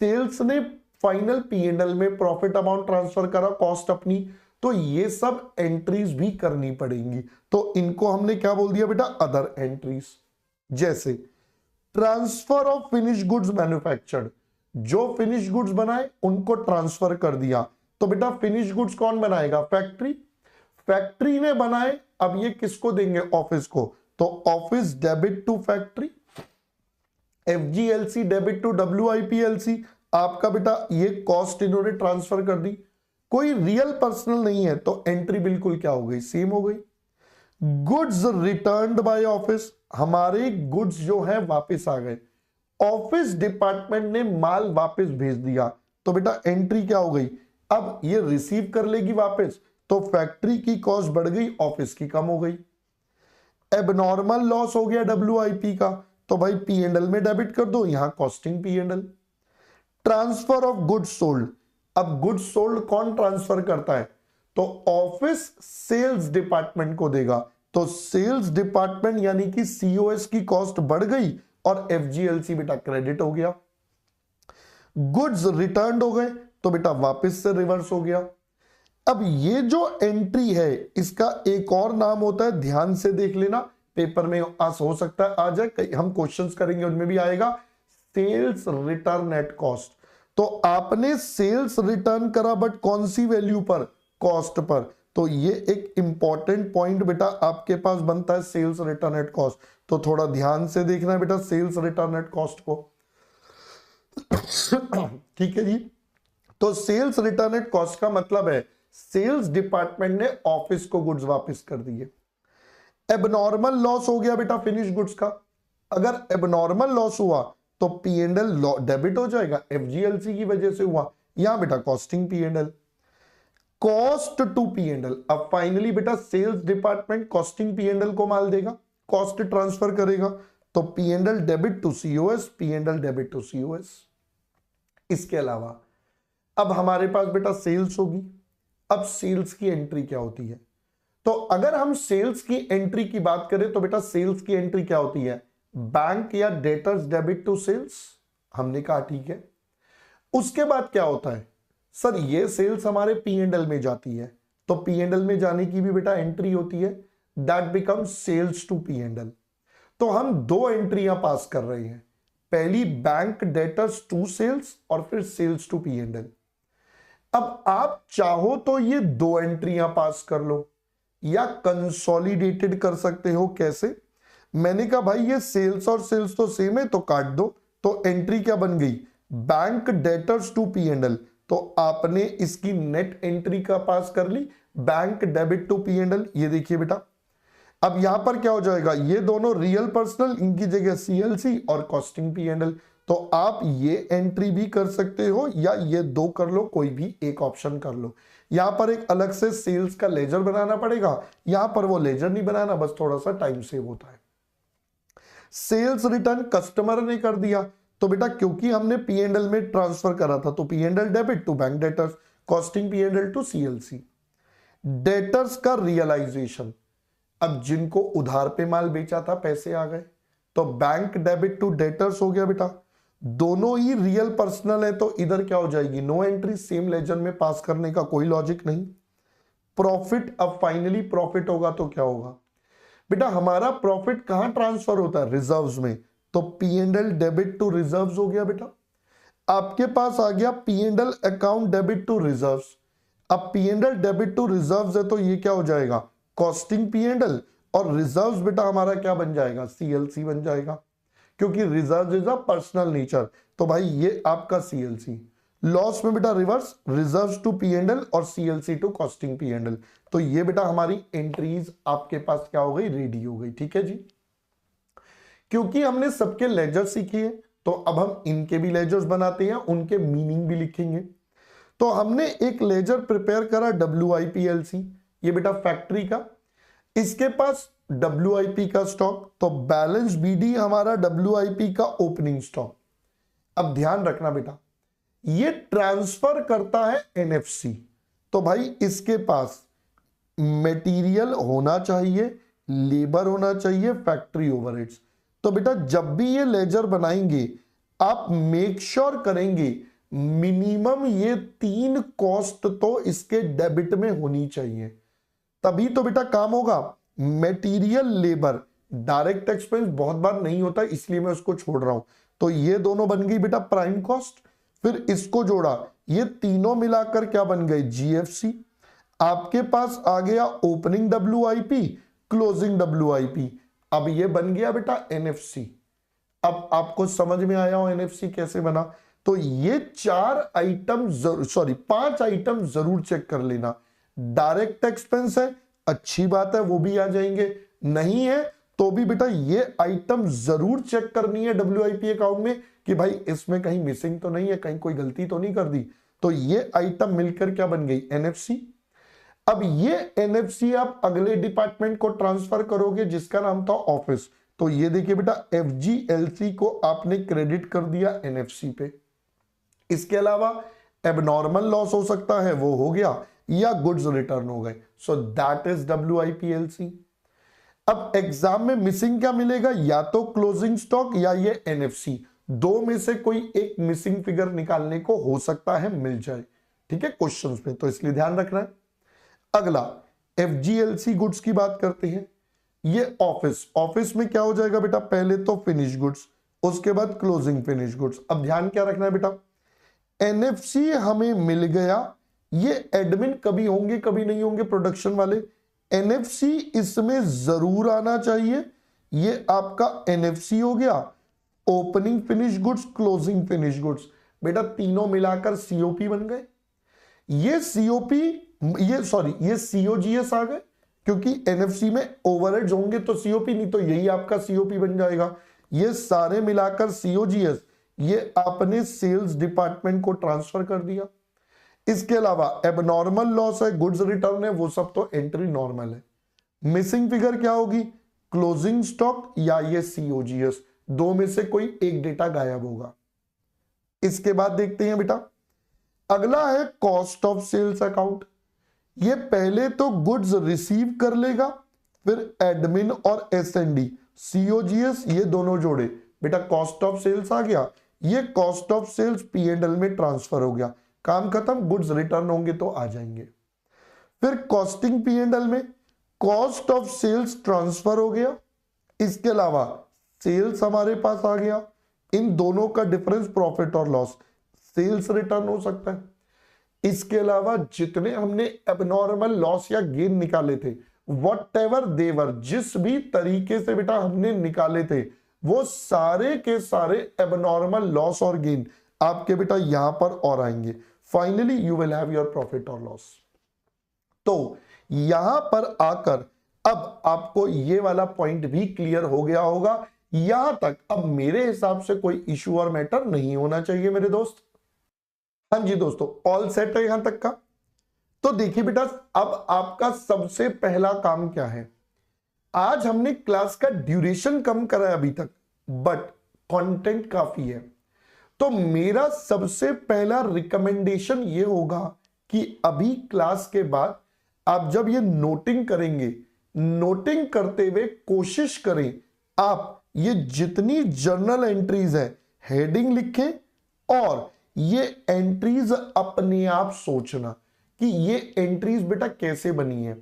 सेल्स ने फाइनल पी&एल में प्रॉफिट अमाउंट ट्रांसफर करा, कॉस्ट अपनी, तो ये सब एंट्रीज भी करनी पड़ेंगी। तो इनको हमने क्या बोल दिया बेटा, अदर एंट्रीज। जैसे transfer of finish goods manufactured, जो फिनिश गुड्स बनाए उनको ट्रांसफर कर दिया, तो बेटा फिनिश गुड्स कौन बनाएगा, फैक्ट्री। फैक्ट्री ने बनाए, अब ये किसको देंगे, ऑफिस को, तो office debit to factory, FGLC debit to WIPLC. आपका बेटा ये कॉस्ट इन्होंने ट्रांसफर कर दी, कोई रियल पर्सनल नहीं है तो एंट्री बिल्कुल क्या हो गई, सेम हो गई। गुड्स रिटर्न्ड बाय ऑफिस, हमारे गुड्स जो है वापस आ गए, ऑफिस डिपार्टमेंट ने माल वापस भेज दिया, तो बेटा एंट्री क्या हो गई, अब ये रिसीव कर लेगी वापस, तो फैक्ट्री की कॉस्ट बढ़ गई, ऑफिस की कम हो गई। एबनॉर्मल लॉस हो गया डब्ल्यूआईपी का, तो भाई पी&एल में डेबिट कर दो, यहां costing P and L. Transfer of goods sold, अब गुड्स सोल्ड कौन ट्रांसफर करता है, तो ऑफिस सेल्स डिपार्टमेंट को देगा, तो सेल्स डिपार्टमेंट यानी कि सीओएस की कॉस्ट बढ़ गई और एफजीएलसी बेटा क्रेडिट हो गया। गुड्स रिटर्न हो गए तो बेटा वापस से रिवर्स हो गया। अब ये जो एंट्री है इसका एक और नाम होता है, ध्यान से देख लेना, पेपर में आस हो सकता है आ जाए, हम क्वेश्चंस करेंगे उनमें भी आएगा, सेल्स रिटर्न एट कॉस्ट। तो आपने सेल्स रिटर्न करा बट कौन सी वैल्यू पर, कॉस्ट पर, तो ये एक इंपॉर्टेंट पॉइंट बेटा आपके पास बनता है, सेल्स रिटर्न एट कॉस्ट। तो थोड़ा ध्यान से देखना है बेटा सेल्स रिटर्न एट कॉस्ट को। ठीक है जी, तो सेल्स रिटर्न एट कॉस्ट का मतलब है सेल्स डिपार्टमेंट ने ऑफिस को गुड्स वापस कर दिए। एबनॉर्मल लॉस हो गया बेटा फिनिश गुड्स का, अगर एबनॉर्मल लॉस हुआ तो पी&एल डेबिट हो जाएगा, एफजीएलसी की वजह से हुआ, यहां बेटा costing P and L. Cost to P and L, अब फाइनली बेटा सेल्स डिपार्टमेंट कॉस्टिंग पी&एल को माल देगा, कॉस्ट ट्रांसफर करेगा, तो P and L debit to COS, P and L debit to COS. इसके अलावा अब हमारे पास बेटा सेल्स होगी। अब सेल्स की एंट्री क्या होती है, तो अगर हम सेल्स की एंट्री की बात करें तो बेटा सेल्स की एंट्री क्या होती है, बैंक या डेटर्स डेबिट टू सेल्स, हमने कहा ठीक है। उसके बाद क्या होता है, सर ये सेल्स हमारे पी&एल में जाती है, तो पी&एल में जाने की भी बेटा एंट्री होती है, that becomes sales to P&L. तो हम दो एंट्रियां पास कर रहे हैं, पहली बैंक डेटर्स टू सेल्स और फिर सेल्स टू पी&एल। अब आप चाहो तो ये दो एंट्रियां पास कर लो या कंसोलिडेटेड कर सकते हो, कैसे, मैंने कहा भाई ये सेल्स और सेल्स तो सेम है तो काट दो, तो एंट्री क्या बन गई, बैंक डेटर्स टू पी&एल, तो आपने इसकी नेट एंट्री का पास कर ली, बैंक डेबिट टू पी&एल। ये देखिए बेटा अब यहां पर क्या हो जाएगा, ये दोनों रियल पर्सनल, इनकी जगह सीएलसी और कॉस्टिंग पी&एल, तो आप ये एंट्री भी कर सकते हो या ये दो कर लो, कोई भी एक ऑप्शन कर लो। यहां पर एक अलग से सेल्स का लेजर बनाना पड़ेगा, यहां पर वो लेजर नहीं बनाना, बस थोड़ा सा टाइम सेव होता है। सेल्स रिटर्न कस्टमर ने कर दिया, तो बेटा क्योंकि हमने पी एंड एल में ट्रांसफर करा था तो P and L debit to bank debtors, costing P and L to CLC. Debtors का रियलाइजेशन, अब जिनको उधार पे माल बेचा था पैसे आ गए, तो बैंक डेबिट टू डेटर्स हो गया बेटा। दोनों ही रियल पर्सनल है तो इधर क्या हो जाएगी, नो एंट्री, सेम लेजर में पास करने का कोई लॉजिक नहीं। प्रॉफिट, अब फाइनली प्रॉफिट होगा तो क्या होगा बेटा, हमारा प्रॉफिट कहां ट्रांसफर होता है, रिजर्व्स में, तो P and L debit to reserves हो गया बेटा। आपके पास आ गया P and L account debit to reserves. अब P and L debit to reserves है तो ये क्या हो जाएगा, कॉस्टिंग पी एंड एल, और रिजर्व्स बेटा हमारा क्या बन जाएगा, सीएलसी बन जाएगा, क्योंकि reserve is a personal nature, तो भाई ये आपका सीएलसी। लॉस में बेटा reverse, reserves to P and L और CLC to costing P and L, तो ये बेटा हमारी एंट्रीज आपके पास क्या हो गई, रेडी हो गई। ठीक है जी, क्योंकि हमने सबके लेजर सीखे हैं तो अब हम इनके भी लेजर्स बनाते हैं, उनके मीनिंग भी लिखेंगे। तो हमने एक लेजर प्रिपेयर करा WIPLC, ये बेटा फैक्ट्री का, इसके पास WIP का स्टॉक, तो बैलेंस BD हमारा WIP का ओपनिंग स्टॉक। अब ध्यान रखना बेटा, ये ट्रांसफर करता है NFC, तो भाई इसके पास मटेरियल होना चाहिए, लेबर होना चाहिए, फैक्ट्री ओवरहेड्स। तो बेटा जब भी ये लेजर बनाएंगे आप मेक श्योर करेंगे मिनिमम ये 3 कॉस्ट तो इसके डेबिट में होनी चाहिए, तभी तो बेटा काम होगा। मटेरियल, लेबर, डायरेक्ट एक्सपेंस बहुत बार नहीं होता इसलिए मैं उसको छोड़ रहा हूं, तो ये दोनों बन गई बेटा प्राइम कॉस्ट, फिर इसको जोड़ा, ये तीनों मिलाकर क्या बन गए, GFC। आपके पास आ गया ओपनिंग WIP, क्लोजिंग WIP, अब ये बन गया बेटा NFC। अब आपको समझ में आया हो NFC कैसे बना, तो ये 5 आइटम जरूर चेक कर लेना। डायरेक्ट एक्सपेंस है, अच्छी बात है, वो भी आ जाएंगे, नहीं है तो भी बेटा ये आइटम जरूर चेक करनी है WIP अकाउंट में कि भाई इसमें कहीं मिसिंग तो नहीं है, कहीं कोई गलती तो नहीं कर दी, तो ये आइटम मिलकर क्या बन गई, NFC। अब ये NFC आप अगले डिपार्टमेंट को ट्रांसफर करोगे जिसका नाम था ऑफिस, तो ये देखिए बेटा FGLC को आपने क्रेडिट कर दिया NFC पे। इसके अलावा एबनॉर्मल लॉस हो सकता है, वो हो गया, या गुड्स रिटर्न हो गए, सो दैट इज WIPLC। अब एग्जाम में मिसिंग क्या मिलेगा, या तो क्लोजिंग स्टॉक या ये NFC, दो में से कोई एक मिसिंग फिगर निकालने को हो सकता है मिल जाए, ठीक है, क्वेश्चंस में, तो इसलिए ध्यान रखना है। अगला FGLC गुड्स की बात करते हैं। ये ऑफिस में क्या हो जाएगा बेटा, पहले तो फिनिश गुड्स, उसके बाद क्लोजिंग फिनिश गुड्स। अब ध्यान क्या रखना है बेटा, NFC हमें मिल गया, ये एडमिन कभी होंगे कभी नहीं होंगे प्रोडक्शन वाले, NFC इसमें जरूर आना चाहिए, ये आपका NFC हो गया। Opening finish goods, closing finish goods, बेटा तीनों मिलाकर COP बन गए। ये COGS आ गए, क्योंकि NFC में ओवरहेड्स होंगे तो COP, नहीं तो यही आपका COP बन जाएगा। ये सारे मिलाकर COGS, ये आपने सेल्स डिपार्टमेंट को ट्रांसफर कर दिया। इसके अलावा एबनॉर्मल लॉस है, गुड्स रिटर्न है, वो सब तो एंट्री नॉर्मल है। मिसिंग फिगर क्या होगी, क्लोजिंग स्टॉक या ये COGS, दो में से कोई एक डेटा गायब होगा। इसके बाद देखते हैं बेटा, अगला है कॉस्ट ऑफ सेल्स अकाउंट। ये पहले तो गुड्स रिसीव कर लेगा, फिर एडमिन और S&D, COGS ये दोनों जोड़े, बेटा कॉस्ट ऑफ सेल्स आ गया, ये कॉस्ट ऑफ सेल्स P&L में ट्रांसफर हो गया, काम खत्म, गुड्स रिटर्न होंगे तो आ जाएंगे। फिर कॉस्टिंग P&L में कॉस्ट ऑफ सेल्स ट्रांसफर हो गया, इसके अलावा सेल्स हमारे पास आ गया, इन दोनों का डिफरेंस प्रॉफिट और लॉस, सेल्स रिटर्न हो सकता है। इसके अलावा जितने हमने एबनॉर्मल लॉस या गेन निकाले थे, व्हाटएवर देवर, जिस भी तरीके से बेटा हमने निकाले थे, वो सारे के सारे एबनॉर्मल लॉस और गेन आपके बेटा यहां पर और आएंगे। Finally you will have your profit और लॉस। तो यहां पर आकर अब आपको ये वाला पॉइंट भी क्लियर हो गया होगा, यहां तक अब मेरे हिसाब से कोई इशू और मैटर नहीं होना चाहिए मेरे दोस्त। हाँ जी दोस्तों, ऑल सेट है यहां तक का। तो देखिए बेटा, अब आपका सबसे पहला काम क्या है, आज हमने क्लास का ड्यूरेशन कम करा है अभी तक, बट कंटेंट काफी है। तो मेरा सबसे पहला रिकमेंडेशन ये होगा कि अभी क्लास के बाद आप जब ये नोटिंग करेंगे, नोटिंग करते हुए कोशिश करें आप ये जितनी जर्नल एंट्रीज है हेडिंग लिखें, और ये एंट्रीज अपने आप सोचना कि ये एंट्रीज बेटा कैसे बनी है,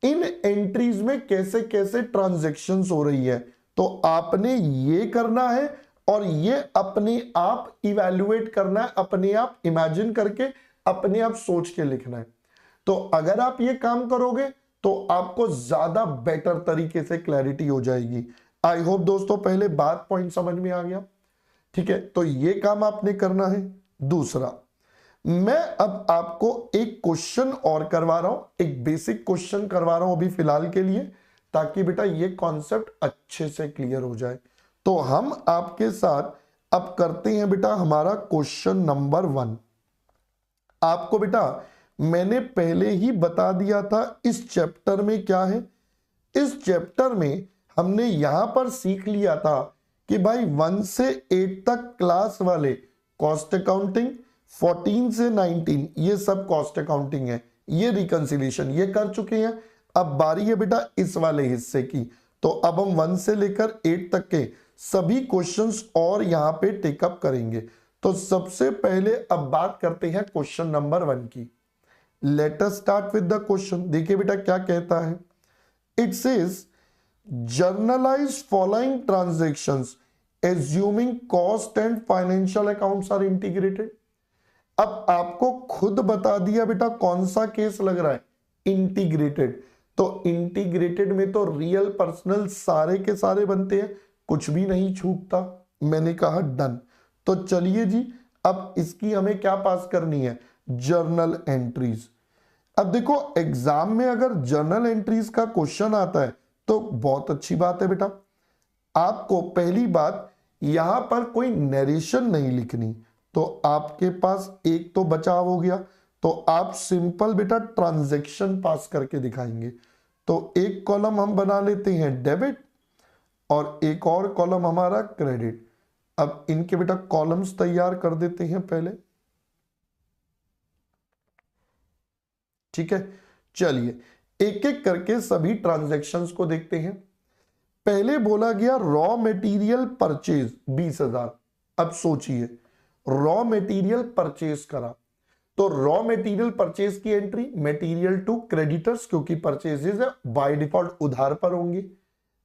इन एंट्रीज में कैसे कैसे ट्रांजैक्शंस हो रही है। तो आपने ये करना है और ये अपने आप इवैल्यूएट करना है, अपने आप इमेजिन करके, अपने आप सोच के लिखना है। तो अगर आप ये काम करोगे तो आपको ज्यादा बेटर तरीके से क्लैरिटी हो जाएगी। आई होप दोस्तों पहले बात पॉइंट समझ में आ गया। ठीक है, तो ये काम आपने करना है। दूसरा, मैं अब आपको एक क्वेश्चन और करवा रहा हूं, एक बेसिक क्वेश्चन करवा रहा हूं अभी फिलहाल के लिए, ताकि बेटा ये कॉन्सेप्ट अच्छे से क्लियर हो जाए। तो हम आपके साथ अब करते हैं बेटा हमारा क्वेश्चन नंबर 1। आपको बेटा मैंने पहले ही बता दिया था इस चैप्टर में क्या है। इस चैप्टर में हमने यहां पर सीख लिया था कि भाई 1 से 8 तक क्लास वाले कॉस्ट अकाउंटिंग, 14 से 19 ये सब कॉस्ट अकाउंटिंग है, ये रिकंसिलिएशन ये कर चुके हैं। अब बारी है बेटा इस वाले हिस्से की। तो अब हम 1 से लेकर 8 तक के सभी क्वेश्चंस और यहां पे टेकअप करेंगे। तो सबसे पहले अब बात करते हैं क्वेश्चन नंबर 1 की। Let us start with the question. देखिए बेटा क्या कहता है, it says journalise following transactions assuming cost and financial accounts are integrated. अब आपको खुद बता दिया बेटा कौन सा केस लग रहा है, इंटीग्रेटेड। तो इंटीग्रेटेड में तो रियल पर्सनल सारे के सारे बनते हैं, कुछ भी नहीं छूटता। मैंने कहा डन। तो चलिए जी, अब इसकी हमें क्या पास करनी है, जर्नल एंट्रीज। अब देखो एग्जाम में अगर जर्नल एंट्रीज का क्वेश्चन आता है तो बहुत अच्छी बात है बेटा। आपको पहली बात यहां पर कोई नरेशन नहीं लिखनी, तो आपके पास एक तो बचाव हो गया। तो आप सिंपल बेटा ट्रांजैक्शन पास करके दिखाएंगे। तो एक कॉलम हम बना लेते हैं डेबिट और एक और कॉलम हमारा क्रेडिट। अब इनके बेटा कॉलम्स तैयार कर देते हैं पहले। ठीक है, चलिए एक एक करके सभी ट्रांजैक्शंस को देखते हैं। पहले बोला गया रॉ मटेरियल परचेज 20,000। अब सोचिए रॉ मटेरियल परचेज करा, तो रॉ मटेरियल परचेज की एंट्री मटेरियल टू क्रेडिटर्स, क्योंकि परचेजेस है बाय डिफॉल्ट उधार पर होंगे।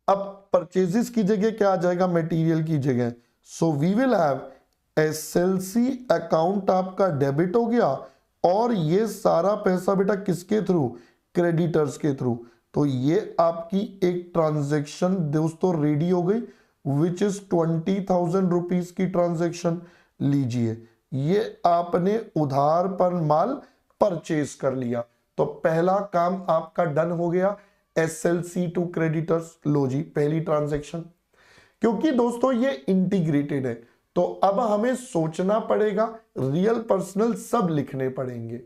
अब परचेजेस की जगह क्या आ जाएगा, मटेरियल की जगह। So we will have SLC account आपका डेबिट हो गया, और ये सारा पैसा बेटा किसके थ्रू, क्रेडिटर्स के थ्रू। तो ये आपकी एक ट्रांजैक्शन दोस्तों रेडी हो गई, विच इज 20,000 रुपीज की ट्रांजैक्शन। लीजिए ये आपने उधार पर माल परचेज कर लिया। तो पहला काम आपका डन हो गया, एसएलसी टू क्रेडिटर्स। लो जी पहली ट्रांजैक्शन। क्योंकि दोस्तों ये इंटीग्रेटेड है तो अब हमें सोचना पड़ेगा, रियल पर्सनल सब लिखने पड़ेंगे।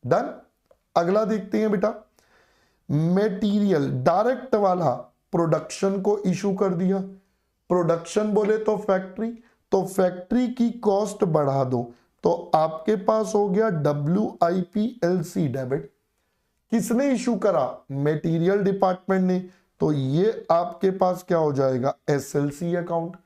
डन। अगला देखते हैं बेटा, मटेरियल डायरेक्ट वाला प्रोडक्शन को इशू कर दिया। प्रोडक्शन बोले तो फैक्ट्री, तो फैक्ट्री की कॉस्ट बढ़ा दो। तो आपके पास हो गया WIPLC डेबिट। किसने इशू करा, मटेरियल डिपार्टमेंट ने। तो ये आपके पास क्या हो जाएगा, SLC अकाउंट।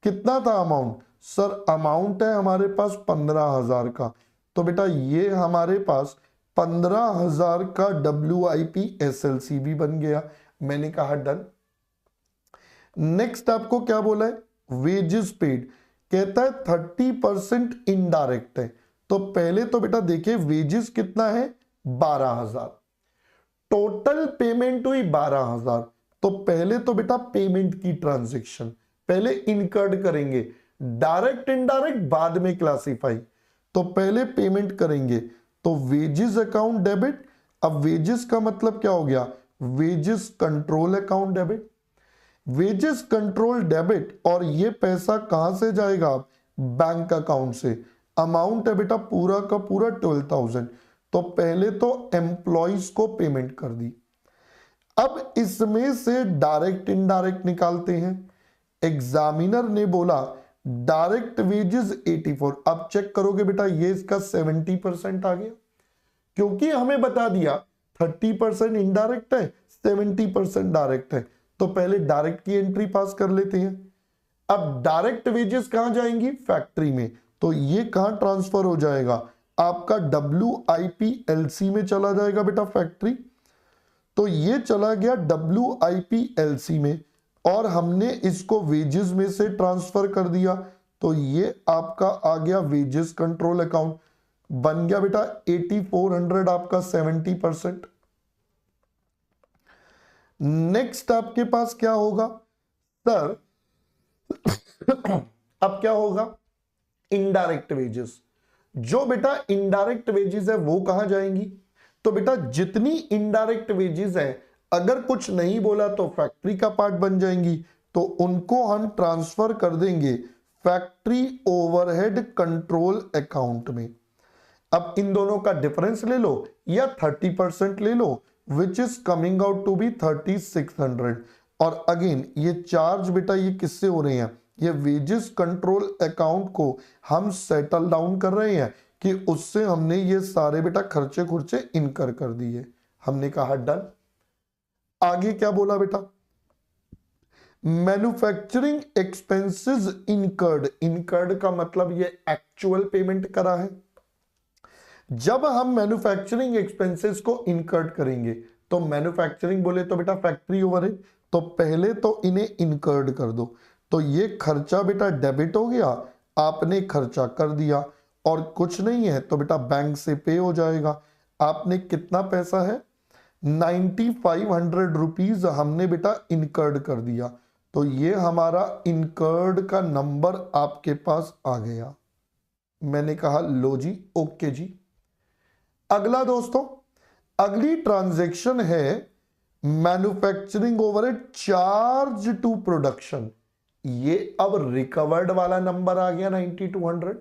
कितना था अमाउंट, सर अमाउंट है हमारे पास 15,000 का। तो बेटा ये हमारे पास 15,000 का WIP SLC भी बन गया। मैंने कहा डन। नेक्स्ट आपको क्या बोला है, वेजेस पेड। कहता है 30% इनडायरेक्ट है। तो पहले तो बेटा देखिए वेजेस कितना है, 12,000। टोटल पेमेंट हुई 12,000। तो पहले तो बेटा पेमेंट की ट्रांजैक्शन पहले इनकर्ड करेंगे, डायरेक्ट इनडायरेक्ट बाद में क्लासिफाई। तो पहले पेमेंट करेंगे, तो वेजेस अकाउंट डेबिट। अब वेजेस का मतलब क्या हो गया, wages control account debit. Wages control debit, और ये पैसा कहां से जाएगा? बैंक अकाउंट से। अमाउंट है बेटा पूरा का पूरा 12,000। तो पहले तो एम्प्लॉइज को पेमेंट कर दी। अब इसमें से डायरेक्ट इनडायरेक्ट निकालते हैं। एग्जामिनर ने बोला डायरेक्ट वेजेस 84। अब चेक करोगे बेटा ये इसका 70% आ गया, क्योंकि हमें बता दिया 30% इनडायरेक्ट है, 70% डायरेक्ट है। तो पहले डायरेक्ट की एंट्री पास कर लेते हैं। अब डायरेक्ट वेजेस कहां जाएंगी? फैक्ट्री में। तो ये कहां ट्रांसफर हो जाएगा? आपका WIPLC में चला जाएगा बेटा फैक्ट्री। तो ये चला गया WIPLC में, और हमने इसको वेजेस में से ट्रांसफर कर दिया। तो ये आपका आ गया वेजेस कंट्रोल अकाउंट, बन गया बेटा 8400 आपका 70%। नेक्स्ट आपके पास क्या होगा सर? अब क्या होगा? Indirect wages. जो बेटा इनडायरेक्ट वेजेस है वो कहां जाएंगी? तो बेटा जितनी इनडायरेक्ट वेजेस है, अगर कुछ नहीं बोला तो फैक्ट्री का पार्ट बन जाएंगी, तो उनको हम ट्रांसफर कर देंगे फैक्ट्री ओवरहेड कंट्रोल अकाउंट में। अब इन दोनों का डिफरेंस ले लो या 30% ले लो, which is coming out to be 3600। और अगेन ये चार्ज बेटा ये किससे हो रहे हैं? ये वेजेस कंट्रोल अकाउंट को हम सेटल डाउन कर रहे हैं कि उससे हमने ये सारे बेटा खर्चे खुर्चे इनकर कर दिए। हमने कहा डन। आगे क्या बोला बेटा? Manufacturing expenses incurred. इनकर्ड का मतलब ये एक्चुअल पेमेंट करा है। जब हम मैन्युफैक्चरिंग एक्सपेंसेस को इनकर्ड करेंगे, तो मैन्युफैक्चरिंग बोले तो बेटा फैक्ट्री ओवरहेड, तो पहले तो इन्हें इनकर्ड कर दो। तो ये खर्चा बेटा डेबिट हो गया, आपने खर्चा कर दिया, और कुछ नहीं है तो बेटा बैंक से पे हो जाएगा। आपने कितना पैसा है? 9500 रुपीज हमने बेटा इनकर्ड कर दिया। तो ये हमारा इनकर्ड का नंबर आपके पास आ गया। मैंने कहा लो जी, ओके जी। अगला दोस्तों, अगली ट्रांजैक्शन है manufacturing overhead charge to production. ये अब रिकवर्ड वाला नंबर आ गया 9200।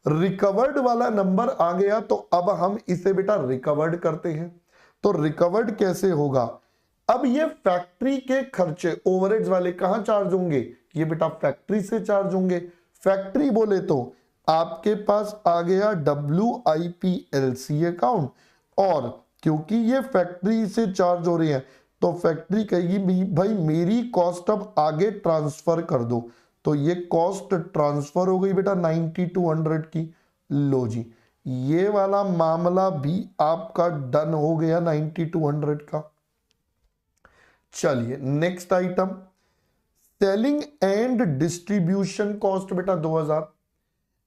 रिकवर्ड वाला नंबर आ गया, तो अब हम इसे बेटा रिकवर्ड करते हैं। तो रिकवर्ड कैसे होगा? अब ये फैक्ट्री के खर्चे ओवरहेड्स वाले कहां चार्ज होंगे? ये बेटा फैक्ट्री से चार्ज होंगे। फैक्ट्री बोले तो आपके पास आ गया WIPLC अकाउंट, और क्योंकि ये फैक्ट्री से चार्ज हो रही है, तो फैक्ट्री कहेगी भाई मेरी कॉस्ट अब आगे ट्रांसफर कर दो। तो ये कॉस्ट ट्रांसफर हो गई बेटा 9200 की। लो जी, ये वाला मामला भी आपका डन हो गया 9200 का। चलिए next item, selling and distribution cost बेटा 2000।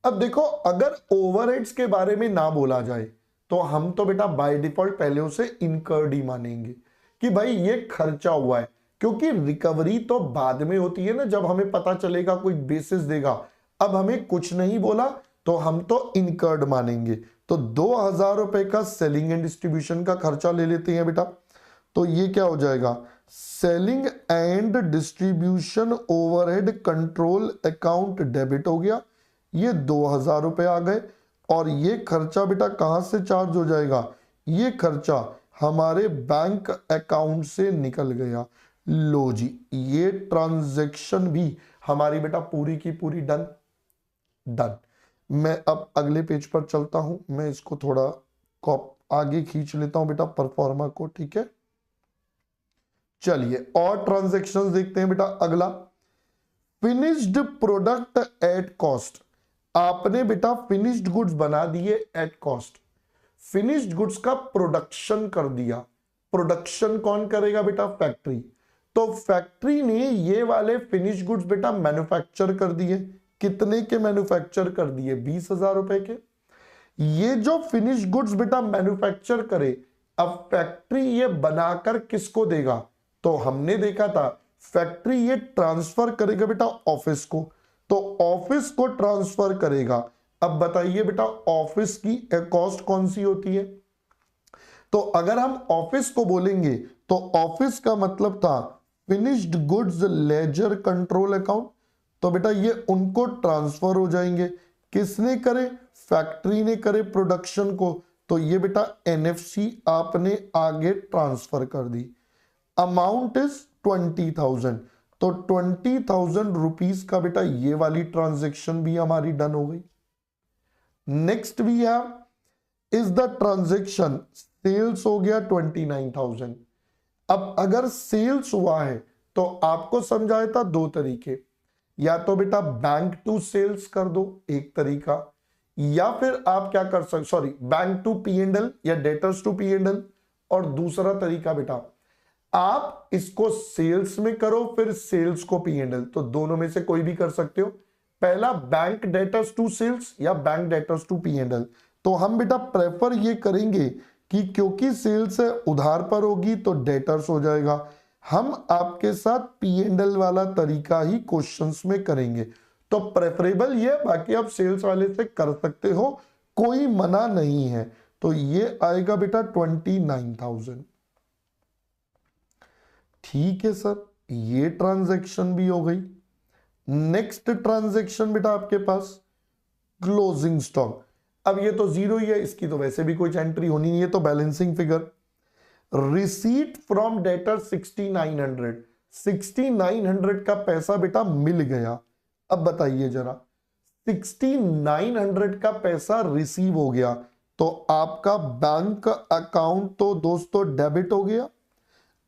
अब देखो, अगर ओवरहेड्स के बारे में ना बोला जाए तो हम तो बेटा बाय डिफॉल्ट पहले उसे इनकर्ड ही मानेंगे कि भाई ये खर्चा हुआ है, क्योंकि रिकवरी तो बाद में होती है ना, जब हमें पता चलेगा, कोई बेसिस देगा। अब हमें कुछ नहीं बोला तो हम तो इनकर्ड मानेंगे। तो 2000 रुपए का सेलिंग एंड डिस्ट्रीब्यूशन का खर्चा ले लेते हैं बेटा। तो ये क्या हो जाएगा? Selling and distribution overhead control account debit हो गया, ये 2000 रुपए आ गए। और ये खर्चा बेटा कहां से चार्ज हो जाएगा? ये खर्चा हमारे बैंक अकाउंट से निकल गया। लो जी, ये ट्रांजैक्शन भी हमारी बेटा पूरी की पूरी डन। डन। मैं अब अगले पेज पर चलता हूं, मैं इसको थोड़ा आगे खींच लेता हूं बेटा परफॉर्मा को, ठीक है। चलिए और ट्रांजैक्शंस देखते हैं बेटा। अगला, फिनिश्ड प्रोडक्ट एट कॉस्ट। आपने बेटा फिनिश्ड गुड्स बना दिए एट कॉस्ट, फिनिश्ड गुड्स का प्रोडक्शन कर दिया। प्रोडक्शन कौन करेगा बेटा? फैक्ट्री। तो फैक्ट्री ने ये वाले फिनिश्ड गुड्स बेटा मैन्युफैक्चर कर दिए। कितने के मैन्युफैक्चर कर दिए? 20,000 रुपए के। ये जो फिनिश्ड गुड्स बेटा मैन्युफैक्चर करे, अब फैक्ट्री ये बनाकर किसको देगा? तो हमने देखा था फैक्ट्री ये ट्रांसफर करेगा बेटा ऑफिस को, तो ऑफिस को ट्रांसफर करेगा। अब बताइए बेटा ऑफिस की कॉस्ट कौन सी होती है? तो अगर हम ऑफिस को बोलेंगे तो ऑफिस का मतलब था finished goods laser control account, तो बेटा ये उनको ट्रांसफर हो जाएंगे। किसने करे? फैक्ट्री ने करे प्रोडक्शन को, तो ये बेटा एनएफसी आपने आगे ट्रांसफर कर दी। अमाउंट इज 20,000, तो 20,000 रुपीज का बेटा ये वाली ट्रांजेक्शन भी हमारी डन हो गई। Next we have is the transaction sales हो गया 29,000। अब अगर सेल्स हुआ है तो आपको समझाया था दो तरीके, या तो बेटा बैंक टू सेल्स कर दो एक तरीका, या फिर आप क्या कर सकते, sorry, bank to P and L या debtors to P and L, और दूसरा तरीका बेटा आप इसको सेल्स में करो फिर सेल्स को पी एंड एल, तो दोनों में से कोई भी कर सकते हो। पहला बैंक डेटर्स टू सेल्स या bank debtors to P and L, तो हम बेटा प्रेफर ये करेंगे कि क्योंकि सेल्स है उधार पर होगी तो डेटर्स हो जाएगा। हम आपके साथ पी एंड एल वाला तरीका ही क्वेश्चंस में करेंगे, तो प्रेफरेबल ये, बाकी आप सेल्स वाले से कर सकते हो, कोई मना नहीं है। तो ये आएगा बेटा 29,000। ठीक है सर, ये ट्रांजैक्शन भी हो गई। नेक्स्ट ट्रांजैक्शन बेटा आपके पास क्लोजिंग स्टॉक। अब ये तो जीरो ही है, इसकी तो वैसे भी कोई एंट्री होनी नहीं है, तो balancing figure. Receipt from debtor 6900, 6900 का पैसा बेटा मिल गया। अब बताइए जरा, 6900 का पैसा रिसीव हो गया तो आपका बैंक अकाउंट तो दोस्तों डेबिट हो गया,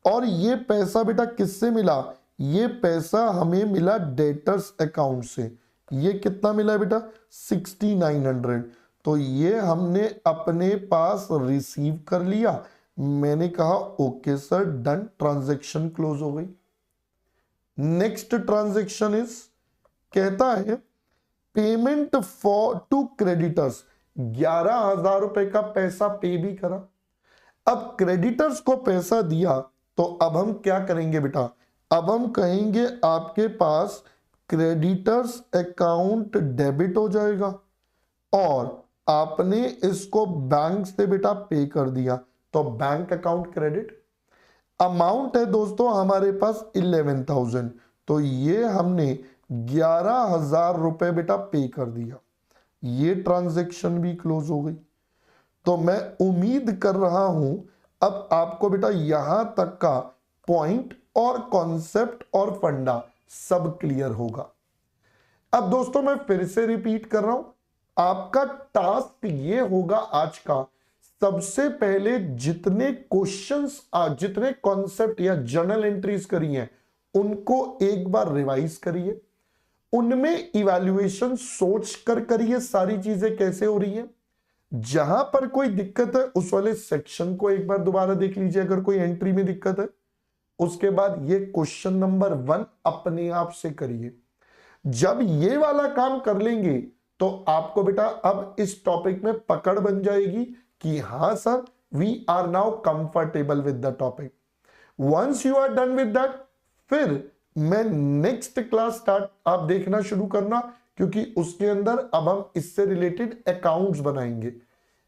और ये पैसा बेटा किससे मिला? ये पैसा हमें मिला डेटर्स अकाउंट से। ये कितना मिला बेटा? 6900, तो ये हमने अपने पास रिसीव कर लिया। मैंने कहा okay sir, done, transaction close हो गई। नेक्स्ट ट्रांजैक्शन इज, कहता है पेमेंट फॉर टू क्रेडिटर्स, 11,000 रुपए का पैसा पे भी करा। अब क्रेडिटर्स को पैसा दिया तो अब हम क्या करेंगे बेटा? अब हम कहेंगे आपके पास क्रेडिटर्स अकाउंट डेबिट हो जाएगा, और आपने इसको बैंक से बेटा पे कर दिया, तो बैंक अकाउंट क्रेडिट। अमाउंट है दोस्तों हमारे पास 11,000, तो ये हमने 11,000 रुपए बेटा पे कर दिया। ये ट्रांजैक्शन भी क्लोज हो गई। तो मैं उम्मीद कर रहा हूं अब आपको बेटा यहां तक का पॉइंट और कॉन्सेप्ट और फंडा सब क्लियर होगा। अब दोस्तों मैं फिर से रिपीट कर रहा हूं, आपका टास्क ये होगा आज का, सबसे पहले जितने क्वेश्चंस, जितने कॉन्सेप्ट या जर्नल एंट्रीज करी हैं उनको एक बार रिवाइज करिए, उनमें इवैल्यूएशन सोच कर करिए सारी चीजें कैसे हो रही हैं। जहां पर कोई दिक्कत है उस वाले सेक्शन को एक बार दोबारा देख लीजिए अगर कोई एंट्री में दिक्कत है। उसके बाद ये क्वेश्चन नंबर 1 अपने आप से करिए। जब ये वाला काम कर लेंगे तो आपको बेटा अब इस टॉपिक में पकड़ बन जाएगी कि हां sir, we are now comfortable with the topic. Once you are done with that, फिर मैं नेक्स्ट क्लास स्टार्ट आप देखना शुरू करना, क्योंकि उसके अंदर अब हम इससे रिलेटेड अकाउंट्स बनाएंगे।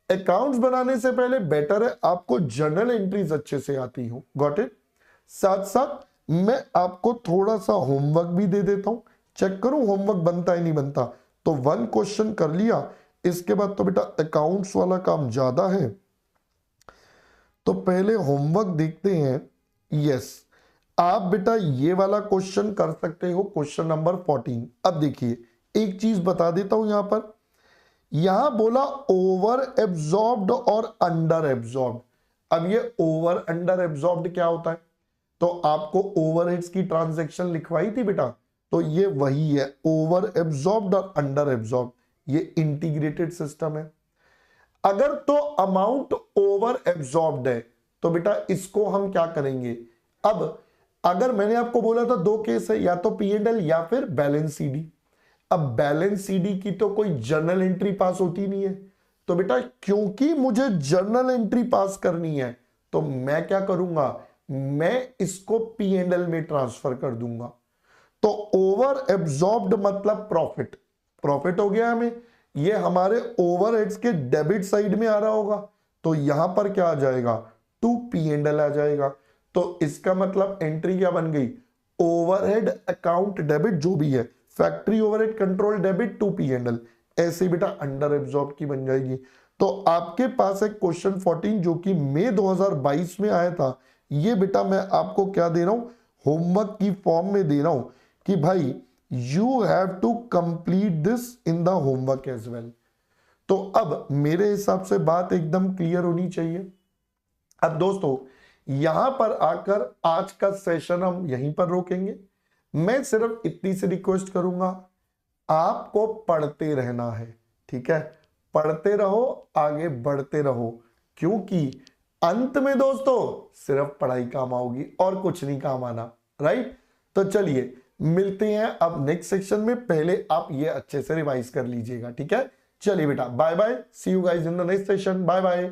अकाउंट्स बनाने से पहले बेटर है आपको जर्नल एंट्रीज अच्छे से आती हो। Got it? साथ साथ मैं आपको थोड़ा सा होमवर्क भी दे देता हूं, चेक करूं होमवर्क बनता है नहीं बनता। तो 1 क्वेश्चन कर लिया, इसके बाद तो बेटा अकाउंट्स वाला काम ज्यादा है, तो पहले होमवर्क देखते हैं। यस, आप बेटा ये वाला क्वेश्चन कर सकते हो, क्वेश्चन नंबर 14। अब देखिए एक चीज बता देता हूं, यहां बोला ओवर एब्जॉर्ब्ड और अंडर एब्जॉर्ब्ड। अब ये ओवर अंडर एब्जॉर्ब्ड क्या होता है? तो आपको ओवरहेड्स की ट्रांजैक्शन लिखवाई थी बेटा, तो ये वही है, ओवर एब्जॉर्ब्ड और अंडर एब्जॉर्ब्ड, ये इंटीग्रेटेड सिस्टम है। अगर तो अमाउंट ओवर एब्जॉर्ब्ड है तो बेटा इसको हम क्या करेंगे? अब अगर मैंने आपको बोला था 2 केस है, या तो P&L या फिर बैलेंस सीडी। अब बैलेंस सीडी की तो कोई जर्नल एंट्री पास होती नहीं है, तो बेटा क्योंकि मुझे जर्नल एंट्री पास करनी है तो मैं क्या करूंगा? मैं इसको P&L में ट्रांसफर कर दूंगा। तो ओवर एब्जॉर्ब्ड मतलब प्रॉफिट, प्रॉफिट हो गया हमें, ये हमारे ओवरहेड्स के डेबिट साइड में आ रहा होगा, तो यहां पर क्या आ जाएगा? टू P&L आ जाएगा। तो इसका मतलब एंट्री क्या बन गई, ओवरहेड अकाउंट डेबिट जो भी है, factory overhead control debit to P and L, ऐसे बेटा अंडर एब्जॉर्ब की बन जाएगी। तो आपके पास एक क्वेश्चन 14 जो कि मई 2022 में आया था, ये बेटा मैं आपको क्या दे रहा हूं, होमवर्क की फॉर्म में दे रहा हूं कि भाई you have to complete this in the homework as well. तो अब मेरे हिसाब से बात एकदम क्लियर होनी चाहिए। अब दोस्तों यहां पर आकर आज का सेशन हम यहीं पर रोकेंगे। मैं सिर्फ इतनी सी रिक्वेस्ट करूंगा, आपको पढ़ते रहना है, ठीक है, पढ़ते रहो, आगे बढ़ते रहो, क्योंकि अंत में दोस्तों सिर्फ पढ़ाई काम आओगी और कुछ नहीं काम आना, राइट। तो चलिए मिलते हैं अब नेक्स्ट सेक्शन में, पहले आप ये अच्छे से रिवाइज कर लीजिएगा, ठीक है। चलिए बेटा bye bye, see you guys in the next session, bye bye.